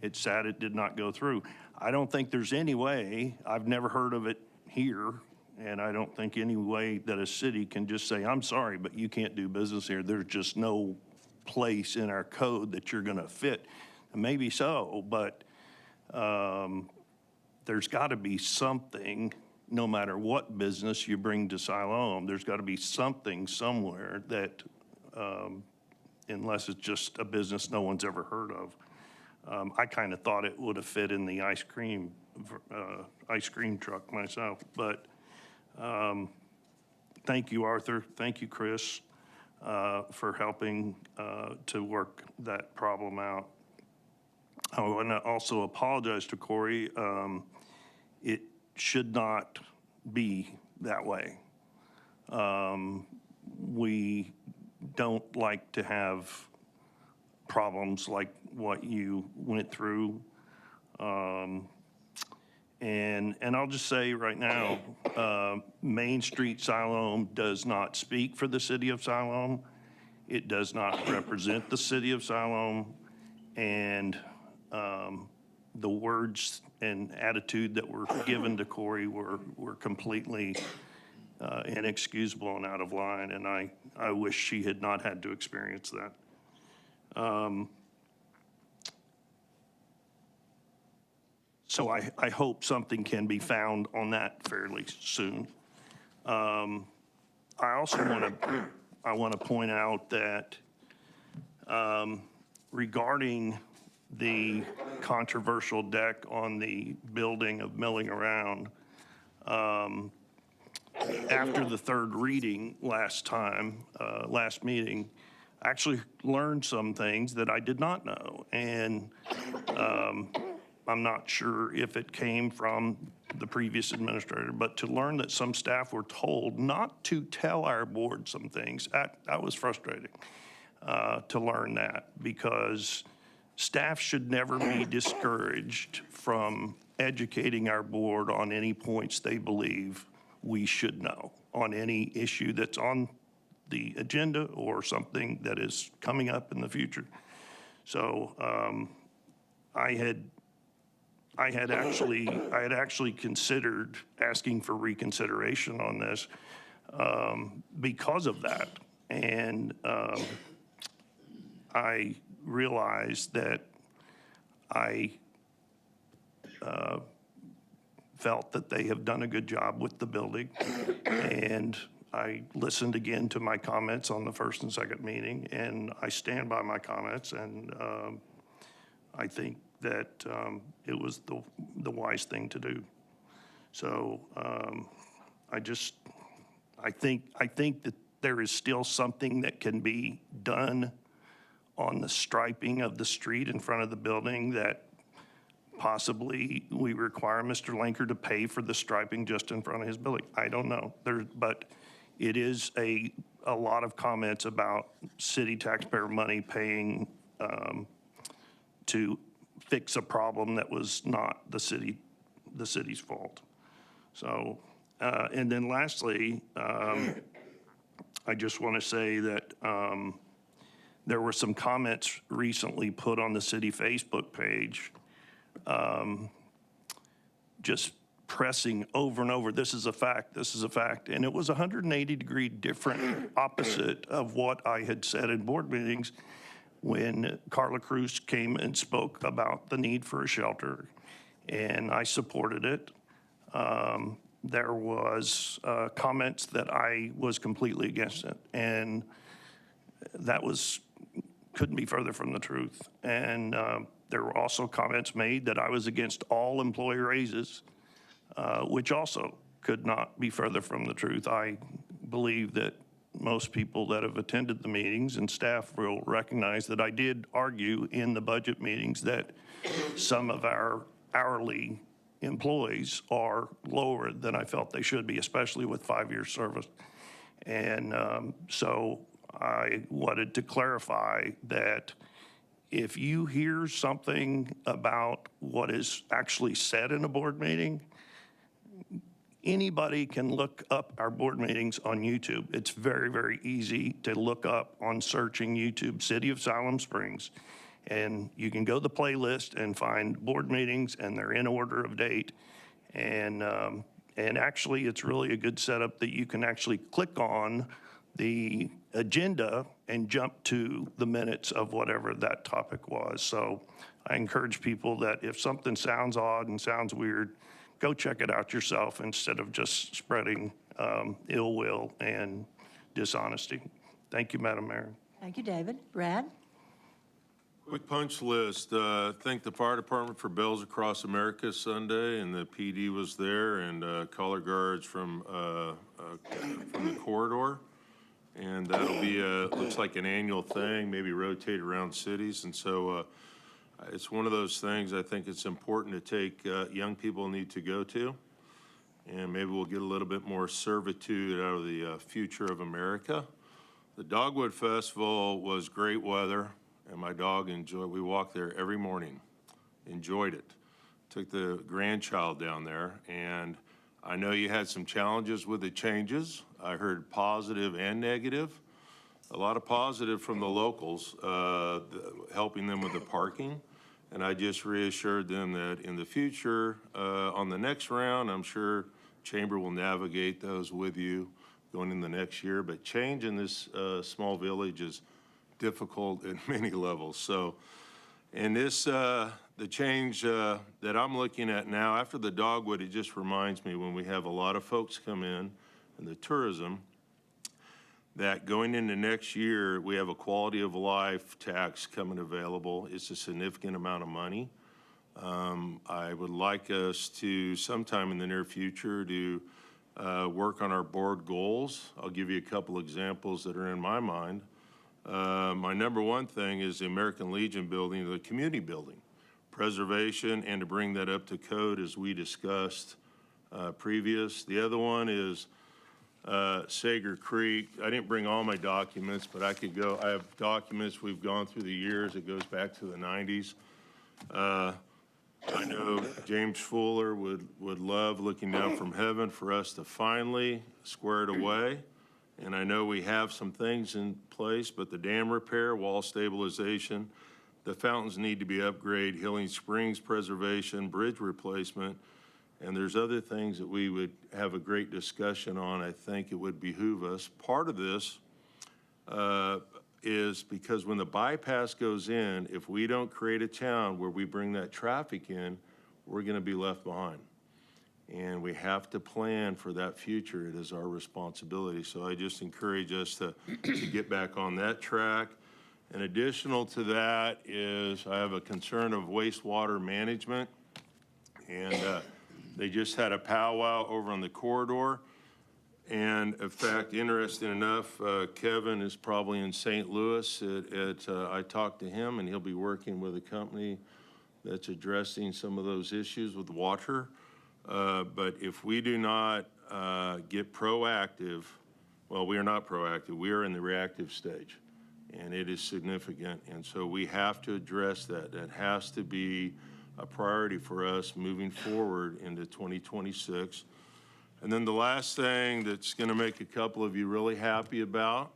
It's sad it did not go through. I don't think there's any way, I've never heard of it here, and I don't think any way that a city can just say, I'm sorry, but you can't do business here. There's just no place in our code that you're gonna fit. And maybe so, but there's gotta be something, no matter what business you bring to Siloam, there's gotta be something somewhere that, unless it's just a business no one's ever heard of. I kind of thought it would have fit in the ice cream truck myself, but thank you, Arthur. Thank you, Chris, for helping to work that problem out. I want to also apologize to Corey. It should not be that way. We don't like to have problems like what you went through. And I'll just say right now, Main Street Siloam does not speak for the city of Siloam. It does not represent the city of Siloam. And the words and attitude that were given to Corey were completely inexcusable and out of line. And I wish she had not had to experience that. So I hope something can be found on that fairly soon. I also want to point out that regarding the controversial deck on the building of Milling Around, after the third reading last meeting, I actually learned some things that I did not know. And I'm not sure if it came from the previous administrator, but to learn that some staff were told not to tell our board some things, that was frustrating to learn that, because staff should never be discouraged from educating our board on any points they believe we should know on any issue that's on the agenda or something that is coming up in the future. So I had actually considered asking for reconsideration on this because of that. And I realized that I felt that they have done a good job with the building. And I listened again to my comments on the first and second meeting, and I stand by my comments. And I think that it was the wise thing to do. So I think that there is still something that can be done on the striping of the street in front of the building, that possibly we require Mr. Lanker to pay for the striping just in front of his building. I don't know. But it is a lot of comments about city taxpayer money paying to fix a problem that was not the city's fault. So, and then lastly, I just want to say that there were some comments recently put on the city Facebook page just pressing over and over, this is a fact, this is a fact. And it was 180-degree different opposite of what I had said in board meetings when Carla Cruz came and spoke about the need for a shelter, and I supported it. There was comments that I was completely against it, and that couldn't be further from the truth. And there were also comments made that I was against all employee raises, which also could not be further from the truth. I believe that most people that have attended the meetings and staff will recognize that I did argue in the budget meetings that some of our hourly employees are lower than I felt they should be, especially with 5 years service. And so I wanted to clarify that if you hear something about what is actually said in a board meeting, anybody can look up our board meetings on YouTube. It's very, very easy to look up on searching YouTube, City of Siloam Springs. And you can go to the playlist and find board meetings, and they're in order of date. And actually, it's really a good setup that you can actually click on the agenda and jump to the minutes of whatever that topic was. So I encourage people that if something sounds odd and sounds weird, go check it out yourself instead of just spreading ill will and dishonesty. Thank you, Madam Mayor. Thank you, David. Brad? Quick punch list. Thank the fire department for Bells Across America Sunday, and the PD was there, and color guards from the corridor. And that'll be, looks like an annual thing, maybe rotate around cities. And so it's one of those things I think it's important to take young people need to go to. And maybe we'll get a little bit more servitude out of the future of America. The Dogwood Festival was great weather, and my dog enjoyed. We walked there every morning, enjoyed it. Took the grandchild down there, and I know you had some challenges with the changes. I heard positive and negative. A lot of positive from the locals, helping them with the parking. And I just reassured them that in the future, on the next round, I'm sure Chamber will navigate those with you going in the next year. But change in this small village is difficult at many levels. So, and this, the change that I'm looking at now, after the Dogwood, it just reminds me when we have a lot of folks come in and the tourism, that going into next year, we have a quality of life tax coming available. It's a significant amount of money. I would like us to, sometime in the near future, to work on our board goals. I'll give you a couple examples that are in my mind. My number one thing is the American Legion building, the community building, preservation, and to bring that up to code as we discussed previous. The other one is Sager Creek. I didn't bring all my documents, but I could go. I have documents we've gone through the years. It goes back to the 90s. I know James Fuller would love looking down from heaven for us to finally square it away. And I know we have some things in place, but the dam repair, wall stabilization, the fountains need to be upgraded, Healing Springs preservation, bridge replacement, and there's other things that we would have a great discussion on. I think it would behoove us. Part of this is because when the bypass goes in, if we don't create a town where we bring that traffic in, we're going to be left behind. And we have to plan for that future. It is our responsibility. So I just encourage us to get back on that track. And additional to that is I have a concern of wastewater management. And they just had a powwow over on the corridor. And in fact, interesting enough, Kevin is probably in St. Louis. I talked to him, and he'll be working with a company that's addressing some of those issues with water. But if we do not get proactive, well, we are not proactive. We are in the reactive stage, and it is significant. And so we have to address that. That has to be a priority for us moving forward into 2026. And then the last thing that's going to make a couple of you really happy about,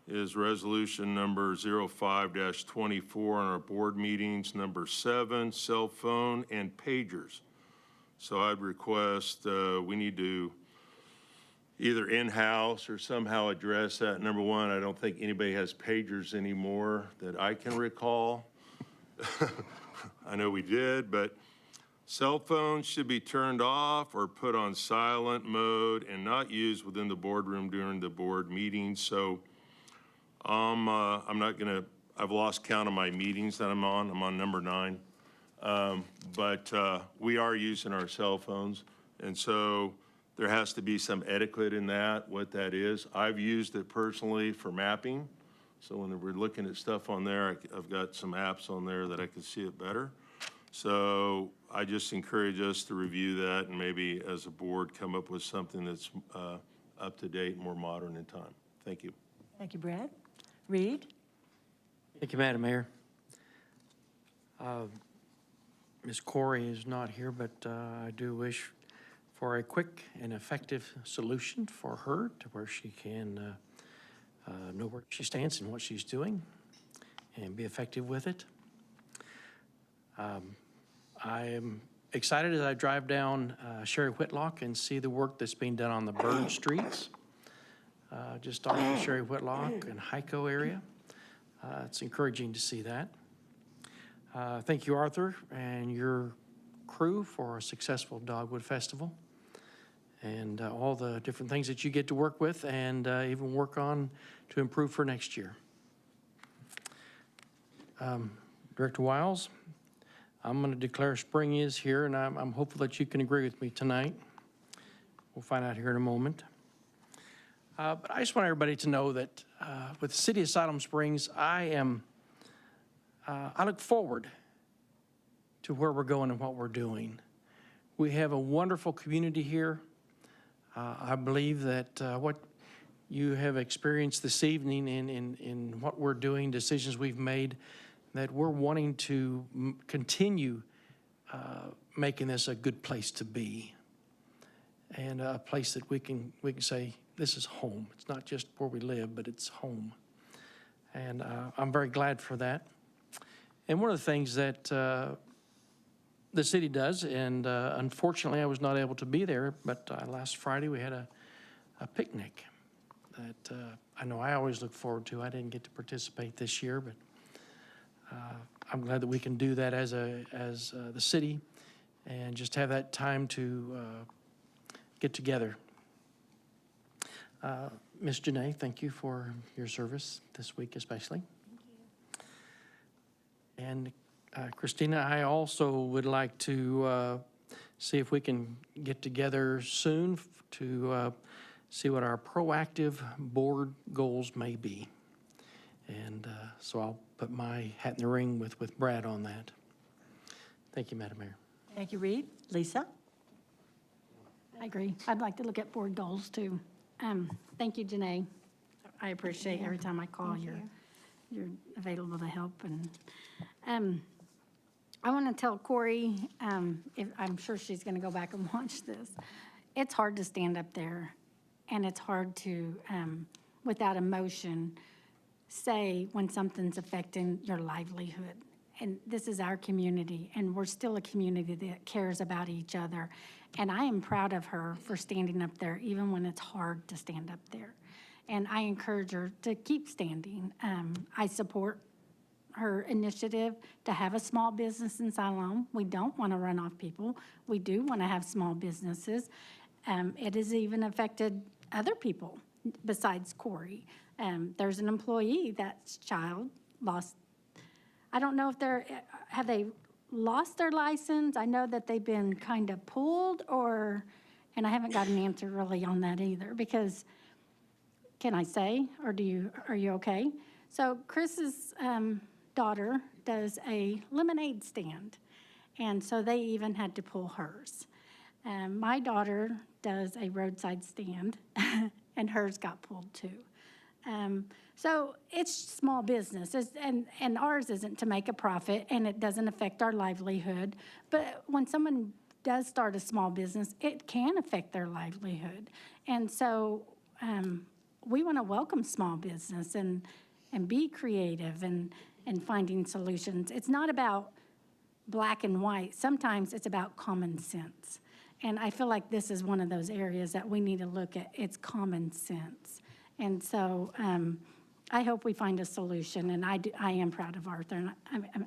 is resolution number 05-24 on our board meetings, number 7, cell phone and pagers. So I'd request, we need to either in-house or somehow address that. Number one, I don't think anybody has pagers anymore that I can recall. I know we did, but cell phones should be turned off or put on silent mode and not used within the boardroom during the board meetings. So I'm not gonna, I've lost count of my meetings that I'm on number 9. But we are using our cell phones. And so there has to be some etiquette in that, what that is. I've used it personally for mapping. So when we're looking at stuff on there, I've got some apps on there that I can see it better. So I just encourage us to review that and maybe as a board come up with something that's up to date, more modern in time. Thank you. Thank you, Brad. Reed? Thank you, Madam Mayor. Ms. Corey is not here, but I do wish for a quick and effective solution for her to where she can know where she stands and what she's doing and be effective with it. I am excited as I drive down Sherry Whitlock and see the work that's being done on the bird streets, just off of Sherry Whitlock and Hyco area. It's encouraging to see that. Thank you, Arthur, and your crew for a successful Dogwood Festival and all the different things that you get to work with and even work on to improve for next year. Director Wiles, I'm going to declare spring is here, and I'm hopeful that you can agree with me tonight. We'll find out here in a moment. But I just want everybody to know that with the City of Siloam Springs, I look forward to where we're going and what we're doing. We have a wonderful community here. I believe that what you have experienced this evening in what we're doing, decisions we've made, that we're wanting to continue making this a good place to be and a place that we can say, this is home. It's not just where we live, but it's home. And I'm very glad for that. And one of the things that the city does, and unfortunately I was not able to be there, but last Friday we had a picnic that I know I always look forward to. I didn't get to participate this year, but I'm glad that we can do that as the city and just have that time to get together. Ms. Janae, thank you for your service this week especially. Thank you. And Christina, I also would like to see if we can get together soon to see what our proactive board goals may be. And so I'll put my hat in the ring with Brad on that. Thank you, Madam Mayor. Thank you, Reed. Lisa? I agree. I'd like to look at board goals too. Thank you, Janae. I appreciate every time I call you're available to help. And I want to tell Corey, if I'm sure she's going to go back and watch this. It's hard to stand up there, and it's hard to, without emotion, say when something's affecting your livelihood. And this is our community, and we're still a community that cares about each other. And I am proud of her for standing up there, even when it's hard to stand up there. And I encourage her to keep standing. I support her initiative to have a small business in Siloam. We don't want to run off people. We do want to have small businesses. It has even affected other people besides Corey. There's an employee that's child lost. I don't know if have they lost their license? I know that they've been kind of pulled and I haven't got an answer really on that either because, can I say, or are you okay? So Chris's daughter does a lemonade stand, and so they even had to pull hers. My daughter does a roadside stand, and hers got pulled too. So it's small business, and ours isn't to make a profit, and it doesn't affect our livelihood. But when someone does start a small business, it can affect their livelihood. And so we want to welcome small business and be creative and finding solutions. It's not about black and white. Sometimes it's about common sense. And I feel like this is one of those areas that we need to look at. It's common sense. And so I hope we find a solution. And I am proud of Arthur and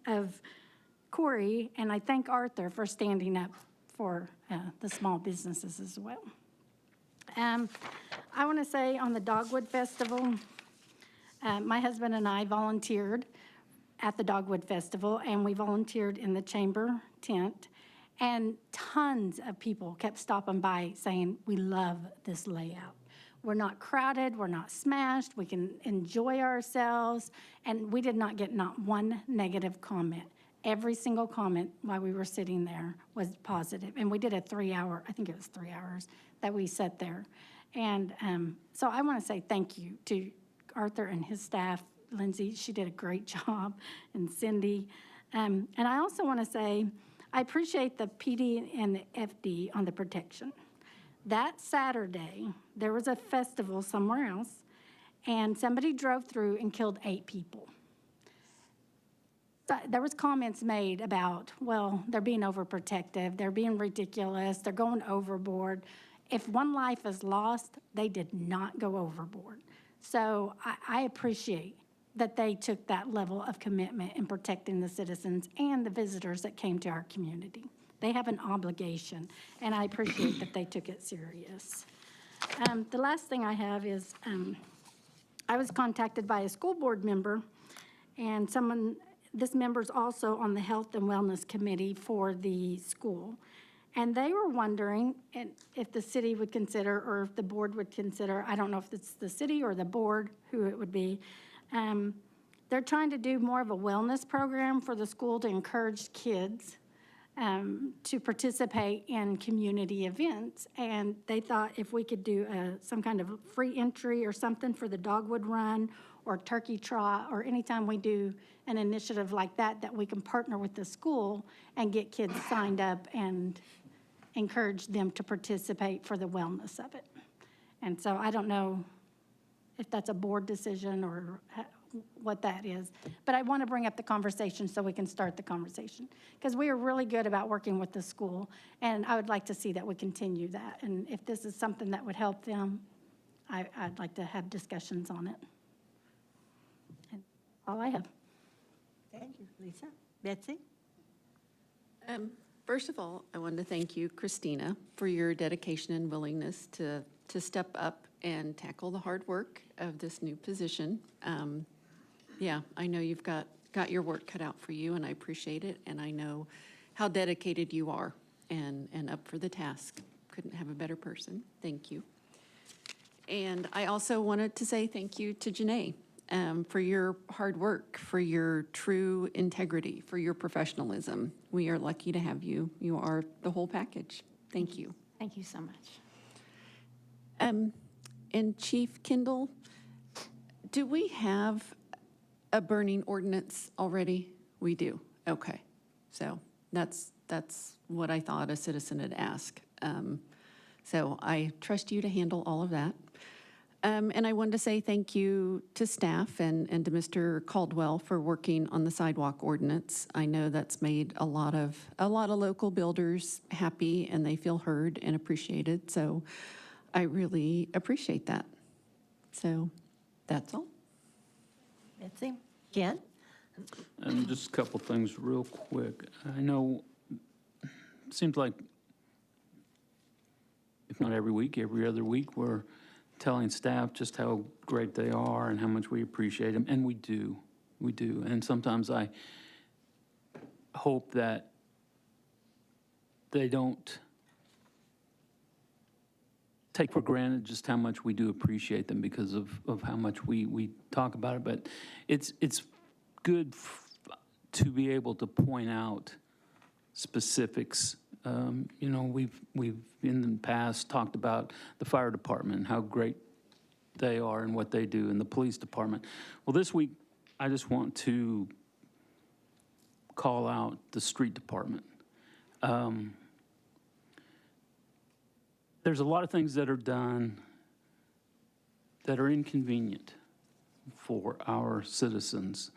of Corey. And I thank Arthur for standing up for the small businesses as well. I want to say on the Dogwood Festival, my husband and I volunteered at the Dogwood Festival, and we volunteered in the chamber tent. And tons of people kept stopping by saying, we love this layout. We're not crowded, we're not smashed, we can enjoy ourselves. And we did not get not one negative comment. Every single comment while we were sitting there was positive. And we did a 3-hour, I think it was 3 hours that we sat there. And so I want to say thank you to Arthur and his staff. Lindsay, she did a great job, and Cindy. And I also want to say, I appreciate the PD and the FD on the protection. That Saturday, there was a festival somewhere else, and somebody drove through and killed 8 people. There was comments made about, well, they're being overprotective, they're being ridiculous, they're going overboard. If one life is lost, they did not go overboard. So I appreciate that they took that level of commitment in protecting the citizens and the visitors that came to our community. They have an obligation, and I appreciate that they took it serious. The last thing I have is I was contacted by a school board member, and this member's also on the Health and Wellness Committee for the school. And they were wondering if the city would consider, or if the board would consider, I don't know if it's the city or the board, who it would be. They're trying to do more of a wellness program for the school to encourage kids to participate in community events. And they thought if we could do some kind of free entry or something for the Dogwood Run or Turkey Trot, or anytime we do an initiative like that, that we can partner with the school and get kids signed up and encourage them to participate for the wellness of it. And so I don't know if that's a board decision or what that is, but I want to bring up the conversation so we can start the conversation, because we are really good about working with the school, and I would like to see that we continue that. And if this is something that would help them, I'd like to have discussions on it. And all I have. Thank you, Lisa. Betsy? First of all, I wanted to thank you, Christina, for your dedication and willingness to step up and tackle the hard work of this new position. Yeah, I know you've got your work cut out for you, and I appreciate it, and I know how dedicated you are and up for the task. Couldn't have a better person. Thank you. And I also wanted to say thank you to Janae for your hard work, for your true integrity, for your professionalism. We are lucky to have you. You are the whole package. Thank you. Thank you so much. And Chief Kendall, do we have a burning ordinance already? We do. Okay. So that's what I thought a citizen had asked. So I trust you to handle all of that. And I wanted to say thank you to staff and to Mr. Caldwell for working on the sidewalk ordinance. I know that's made a lot of local builders happy, and they feel heard and appreciated. So I really appreciate that. So that's all. Betsy? Ken? And just a couple things real quick. I know it seems like, if not every week, every other week, we're telling staff just how great they are and how much we appreciate them, and we do. And sometimes I hope that they don't take for granted just how much we do appreciate them because of how much we talk about it. But it's good to be able to point out specifics. You know, we've in the past talked about the fire department and how great they are and what they do, and the police department. Well, this week, I just want to call out the street department. There's a lot of things that are done that are inconvenient for our citizens,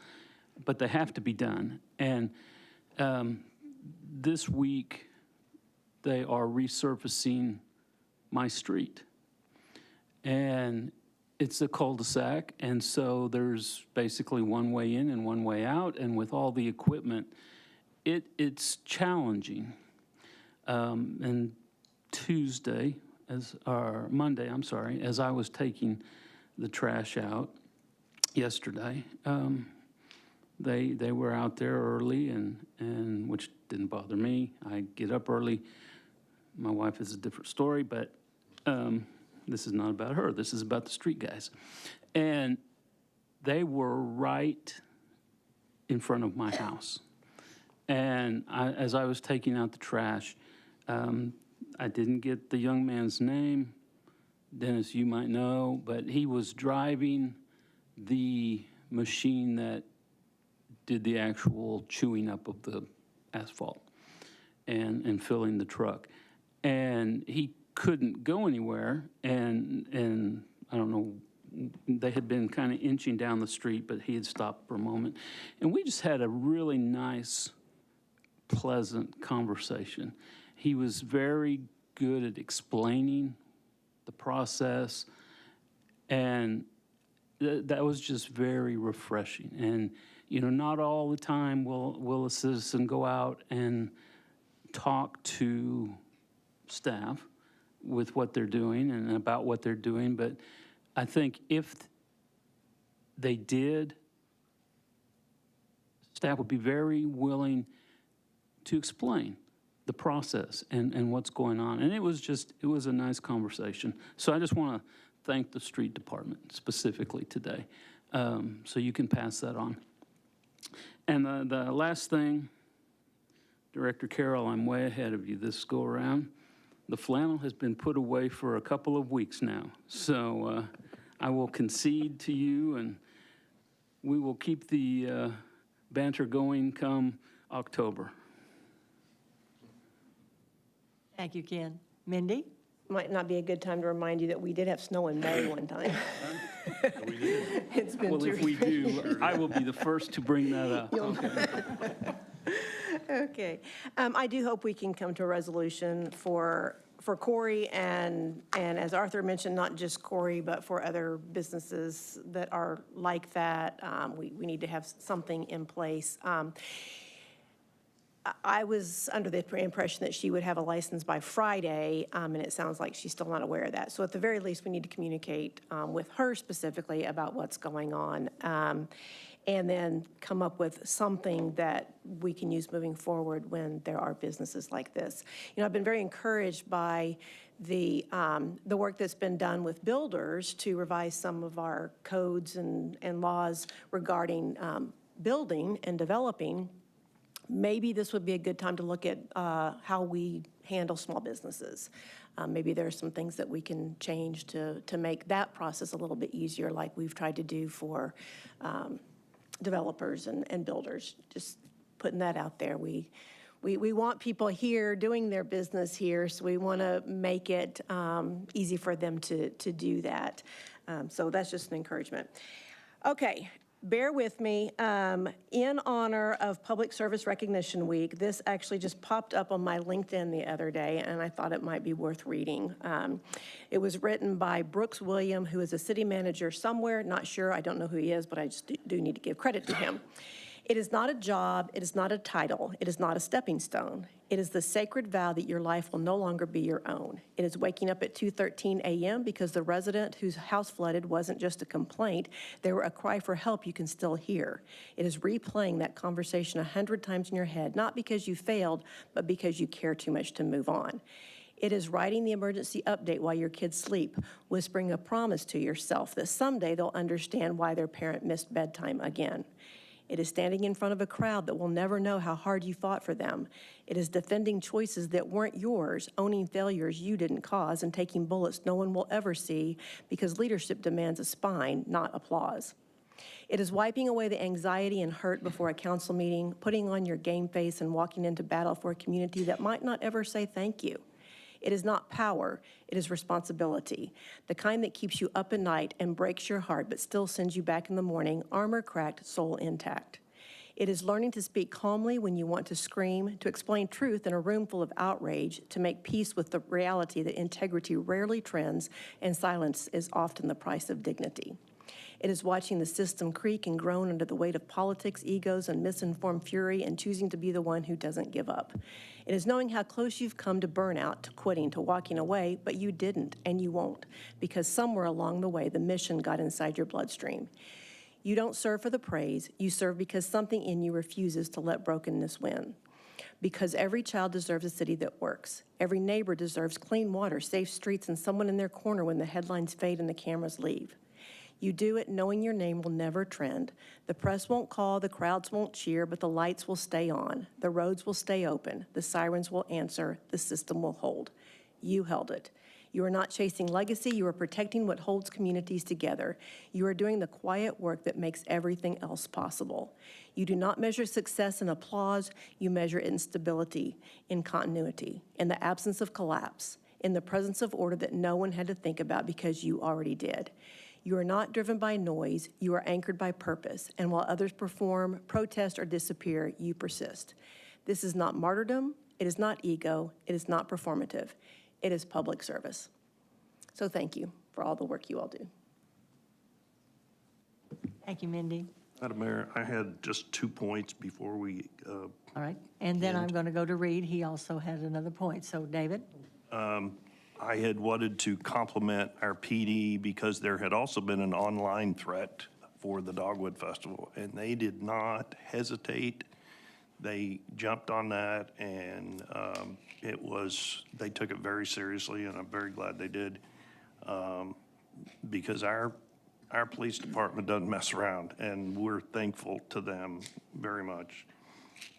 but they have to be done. And this week, they are resurfacing my street. And it's a cul-de-sac, and so there's basically one way in and one way out, and with all the equipment, it's challenging. And Monday, I'm sorry, as I was taking the trash out yesterday, they were out there early, and which didn't bother me. I get up early. My wife is a different story, but this is not about her. This is about the street guys. And they were right in front of my house. And as I was taking out the trash, I didn't get the young man's name. Dennis, you might know, but he was driving the machine that did the actual chewing up of the asphalt and filling the truck. And he couldn't go anywhere, and I don't know, they had been kind of inching down the street, but he had stopped for a moment. And we just had a really nice, pleasant conversation. He was very good at explaining the process, and that was just very refreshing. And, you know, not all the time will a citizen go out and talk to staff with what they're doing and about what they're doing, but I think if they did, staff would be very willing to explain the process and what's going on. And it was a nice conversation. So I just want to thank the street department specifically today. So you can pass that on. And the last thing, Director Carroll, I'm way ahead of you this go around. The flannel has been put away for a couple of weeks now. So I will concede to you, and we will keep the banter going come October. Thank you, Ken. Mindy? Might not be a good time to remind you that we did have snow in May one time. It's been Well, if we do, I will be the first to bring that up. Okay. Okay. I do hope we can come to a resolution for Corey and as Arthur mentioned, not just Corey, but for other businesses that are like that. We need to have something in place. I was under the impression that she would have a license by Friday, and it sounds like she's still not aware of that. So at the very least, we need to communicate with her specifically about what's going on, and then come up with something that we can use moving forward when there are businesses like this. You know, I've been very encouraged by the work that's been done with builders to revise some of our codes and laws regarding building and developing. Maybe this would be a good time to look at how we handle small businesses. Maybe there are some things that we can change to make that process a little bit easier, like we've tried to do for developers and builders. Just putting that out there. We want people here doing their business here, so we want to make it easy for them to do that. So that's just an encouragement. Okay. Bear with me. In honor of Public Service Recognition Week, this actually just popped up on my LinkedIn the other day, and I thought it might be worth reading. It was written by Brooks William, who is a city manager somewhere, not sure, I don't know who he is, but I just do need to give credit to him. It is not a job, it is not a title, it is not a stepping stone. It is the sacred vow that your life will no longer be your own. It is waking up at 2:13 a.m. because the resident whose house flooded wasn't just a complaint, they were a cry for help you can still hear. It is replaying that conversation 100 times in your head, not because you failed, but because you care too much to move on. It is writing the emergency update while your kids sleep, whispering a promise to yourself that someday they'll understand why their parent missed bedtime again. It is standing in front of a crowd that will never know how hard you fought for them. It is defending choices that weren't yours, owning failures you didn't cause, and taking bullets no one will ever see because leadership demands a spine, not applause. It is wiping away the anxiety and hurt before a council meeting, putting on your game face and walking into battle for a community that might not ever say thank you. It is not power, it is responsibility. The kind that keeps you up at night and breaks your heart but still sends you back in the morning, armor cracked, soul intact. It is learning to speak calmly when you want to scream, to explain truth in a room full of outrage, to make peace with the reality that integrity rarely trends and silence is often the price of dignity. It is watching the system creak and groan under the weight of politics, egos, and misinformed fury and choosing to be the one who doesn't give up. It is knowing how close you've come to burnout, to quitting, to walking away, but you didn't and you won't, because somewhere along the way the mission got inside your bloodstream. You don't serve for the praise, you serve because something in you refuses to let brokenness win. Because every child deserves a city that works. Every neighbor deserves clean water, safe streets, and someone in their corner when the headlines fade and the cameras leave. You do it knowing your name will never trend. The press won't call, the crowds won't cheer, but the lights will stay on. The roads will stay open, the sirens will answer, the system will hold. You held it. You are not chasing legacy, you are protecting what holds communities together. You are doing the quiet work that makes everything else possible. You do not measure success in applause, you measure it in stability, in continuity, in the absence of collapse, in the presence of order that no one had to think about because you already did. You are not driven by noise, you are anchored by purpose, and while others perform, protest, or disappear, you persist. This is not martyrdom, it is not ego, it is not performative. It is public service. So thank you for all the work you all do. Thank you, Mindy. Madam Mayor, I had just 2 points before we, All right, and then I'm going to go to Reed. He also had another point. So, David? I had wanted to compliment our PD because there had also been an online threat for the Dogwood Festival, and they did not hesitate. They jumped on that, and they took it very seriously, and I'm very glad they did, because our police department doesn't mess around, and we're thankful to them very much.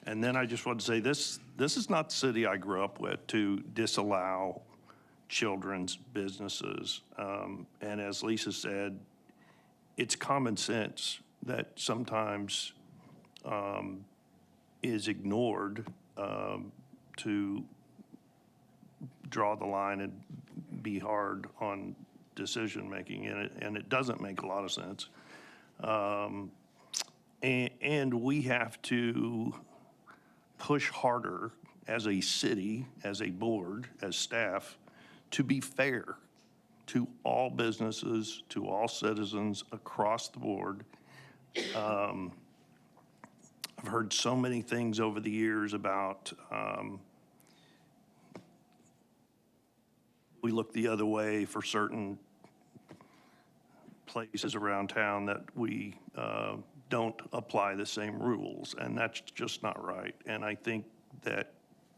And then I just want to say this is not the city I grew up with to disallow children's businesses. And as Lisa said, it's common sense that sometimes is ignored to draw the line and be hard on decision-making in it, and it doesn't make a lot of sense. And we have to push harder as a city, as a board, as staff, to be fair to all businesses, to all citizens across the board. I've heard so many things over the years about we look the other way for certain places around town that we don't apply the same rules, and that's just not right. And I think that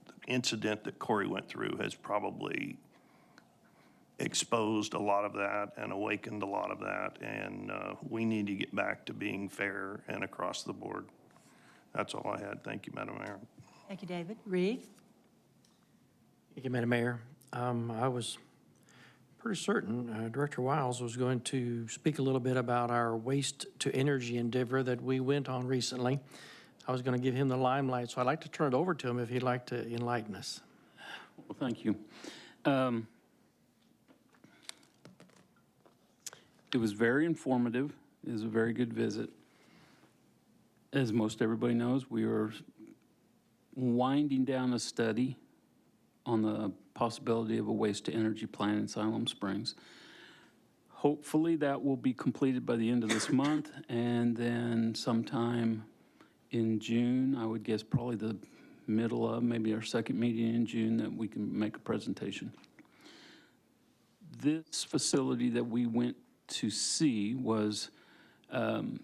the incident that Corey went through has probably exposed a lot of that and awakened a lot of that, and we need to get back to being fair and across the board. That's all I had. Thank you, Madam Mayor. Thank you, David. Reed? Thank you, Madam Mayor. I was pretty certain Director Wiles was going to speak a little bit about our waste to energy endeavor that we went on recently. I was going to give him the limelight, so I'd like to turn it over to him if he'd like to enlighten us. Well, thank you. It was very informative. It was a very good visit. As most everybody knows, we are winding down a study on the possibility of a waste-to-energy plant in Siloam Springs. Hopefully, that will be completed by the end of this month, and then sometime in June, I would guess probably the middle of, maybe our second meeting in June, that we can make a presentation. This facility that we went to see was, and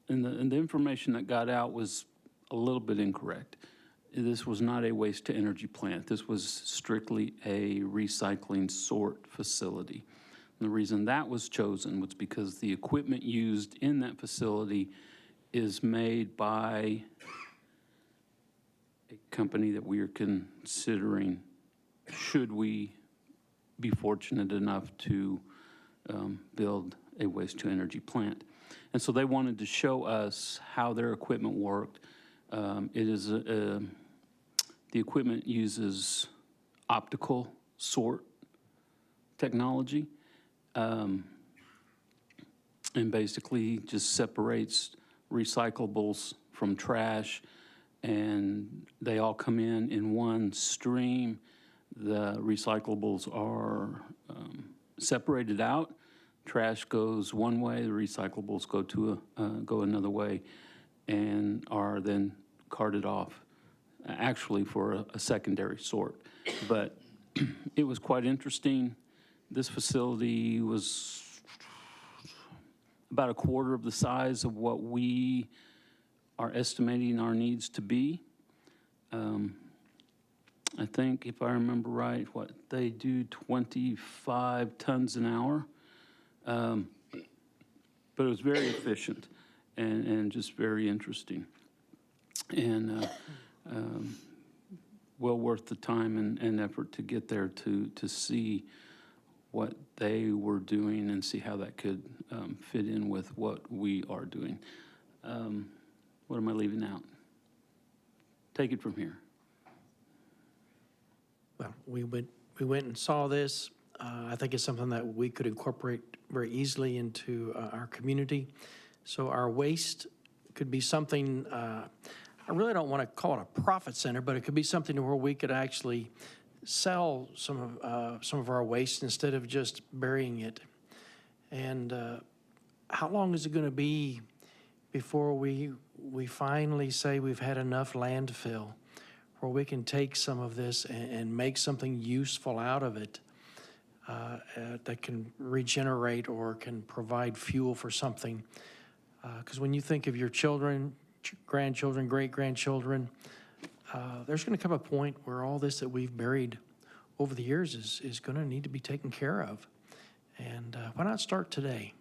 the information that got out was a little bit incorrect. This was not a waste-to-energy plant. This was strictly a recycling sort facility. And the reason that was chosen was because the equipment used in that facility is made by a company that we are considering, should we be fortunate enough to build a waste-to-energy plant. And so they wanted to show us how their equipment worked. The equipment uses optical sort technology. And basically just separates recyclables from trash, and they all come in one stream. The recyclables are separated out. Trash goes one way, the recyclables go another way, and are then carted off, actually for a secondary sort. But it was quite interesting. This facility was about a quarter of the size of what we are estimating our needs to be. I think, if I remember right, they do 25 tons an hour. But it was very efficient and just very interesting. And well worth the time and effort to get there to see what they were doing and see how that could fit in with what we are doing. What am I leaving out? Take it from here. Well, we went and saw this. I think it's something that we could incorporate very easily into our community. So our waste could be something, I really don't want to call it a profit center, but it could be something where we could actually sell some of our waste instead of just burying it. And how long is it going to be before we finally say we've had enough landfill where we can take some of this and make something useful out of it that can regenerate or can provide fuel for something? Because when you think of your children, grandchildren, great-grandchildren, there's going to come a point where all this that we've buried over the years is going to need to be taken care of. And why not start today?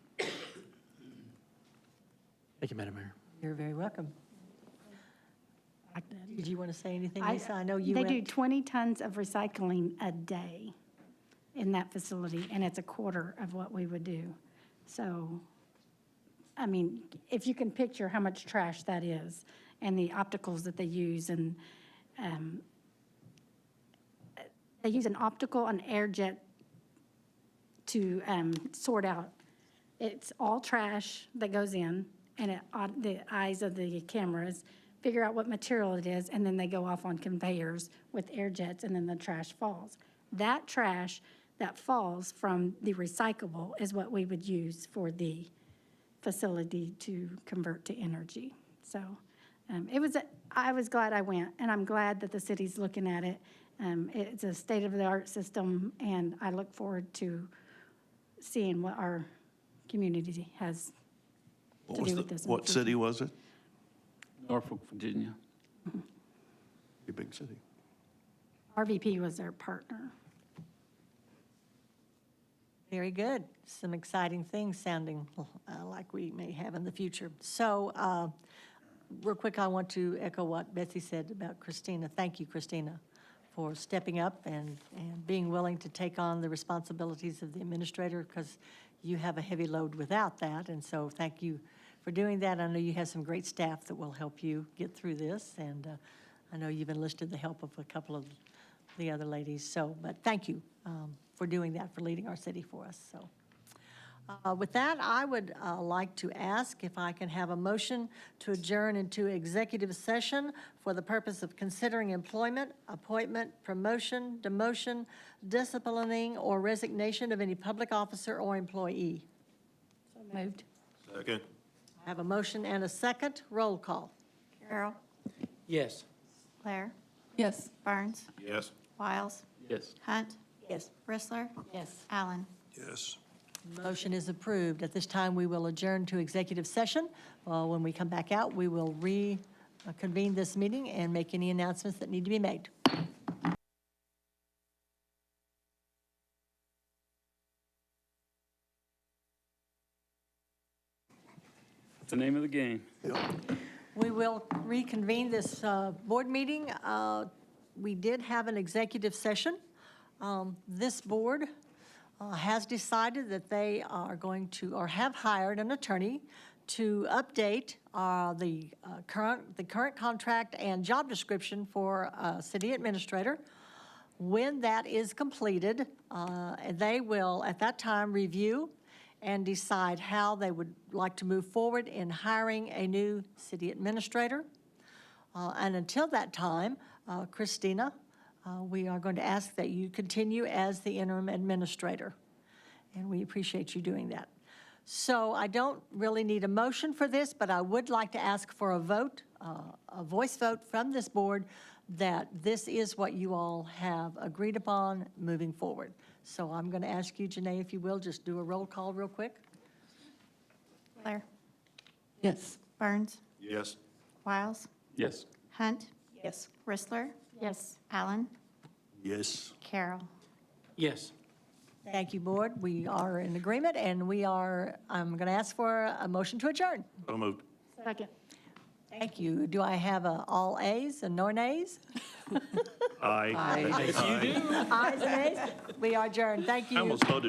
Thank you, Madam Mayor. You're very welcome. Did you want to say anything, Lisa? I know you They went. do 20 tons of recycling a day in that facility, and it's a quarter of what we would do. So, I mean, if you can picture how much trash that is, and the opticals that they use, and they use an optical and air jet to sort out. It's all trash that goes in, and the eyes of the cameras figure out what material it is, and then they go off on conveyors with air jets, and then the trash falls. That trash that falls from the recyclable is what we would use for the facility to convert to energy. So I was glad I went, and I'm glad that the city's looking at it. It's a state-of-the-art system, and I look forward to seeing what our community has to do with this. in the What city future. was it? Norfolk, Virginia. A big city. RVP was their partner. Very good. Some exciting things sounding like we may have in the future. So real quick, I want to echo what Betsy said about Christina. Thank you, Christina, for stepping up and being willing to take on the responsibilities of the administrator, because you have a heavy load without that. And so thank you for doing that. I know you have some great staff that will help you get through this. And I know you've enlisted the help of a couple of the other ladies. So, but thank you for doing that, for leading our city for us. So with that, I would like to ask if I can have a motion to adjourn into executive session for the purpose of considering employment, appointment, promotion, demotion, disciplining, or resignation of any public officer or employee. Moved. Second. I have a motion and a second. Roll call. Carroll. Yes. Claire. Yes. Burns. Yes. Wiles. Yes. Hunt. Yes. Bristler. Yes. Allen. Yes. Motion is approved. At this time, we will adjourn to executive session. When we come back out, we will reconvene this meeting and make any announcements that need to be made. That's the name of the game. We will reconvene this board meeting. We did have an executive session. This board has decided that they are going to, or have hired an attorney to update the current contract and job description for city administrator. When that is completed, they will, at that time, review and decide how they would like to move forward in hiring a new city administrator. And until that time, Christina, we are going to ask that you continue as the interim administrator, and we appreciate you doing that. So I don't really need a motion for this, but I would like to ask for a vote, a voice vote from this board that this is what you all have agreed upon moving forward. So I'm going to ask you, Janae, if you will, just do a roll call real quick. Blair? Yes. Burns? Yes. Wiles? Yes. Hunt? Yes. Rissler? Yes. Allen? Yes. Carroll? Yes. Thank you, board. We are in agreement, and I'm going to ask for a motion to adjourn. So moved. Second. Thank you. Do I have a all A's and no nays? Aye. Ayes and nays? We are adjourned. Thank you. I almost voted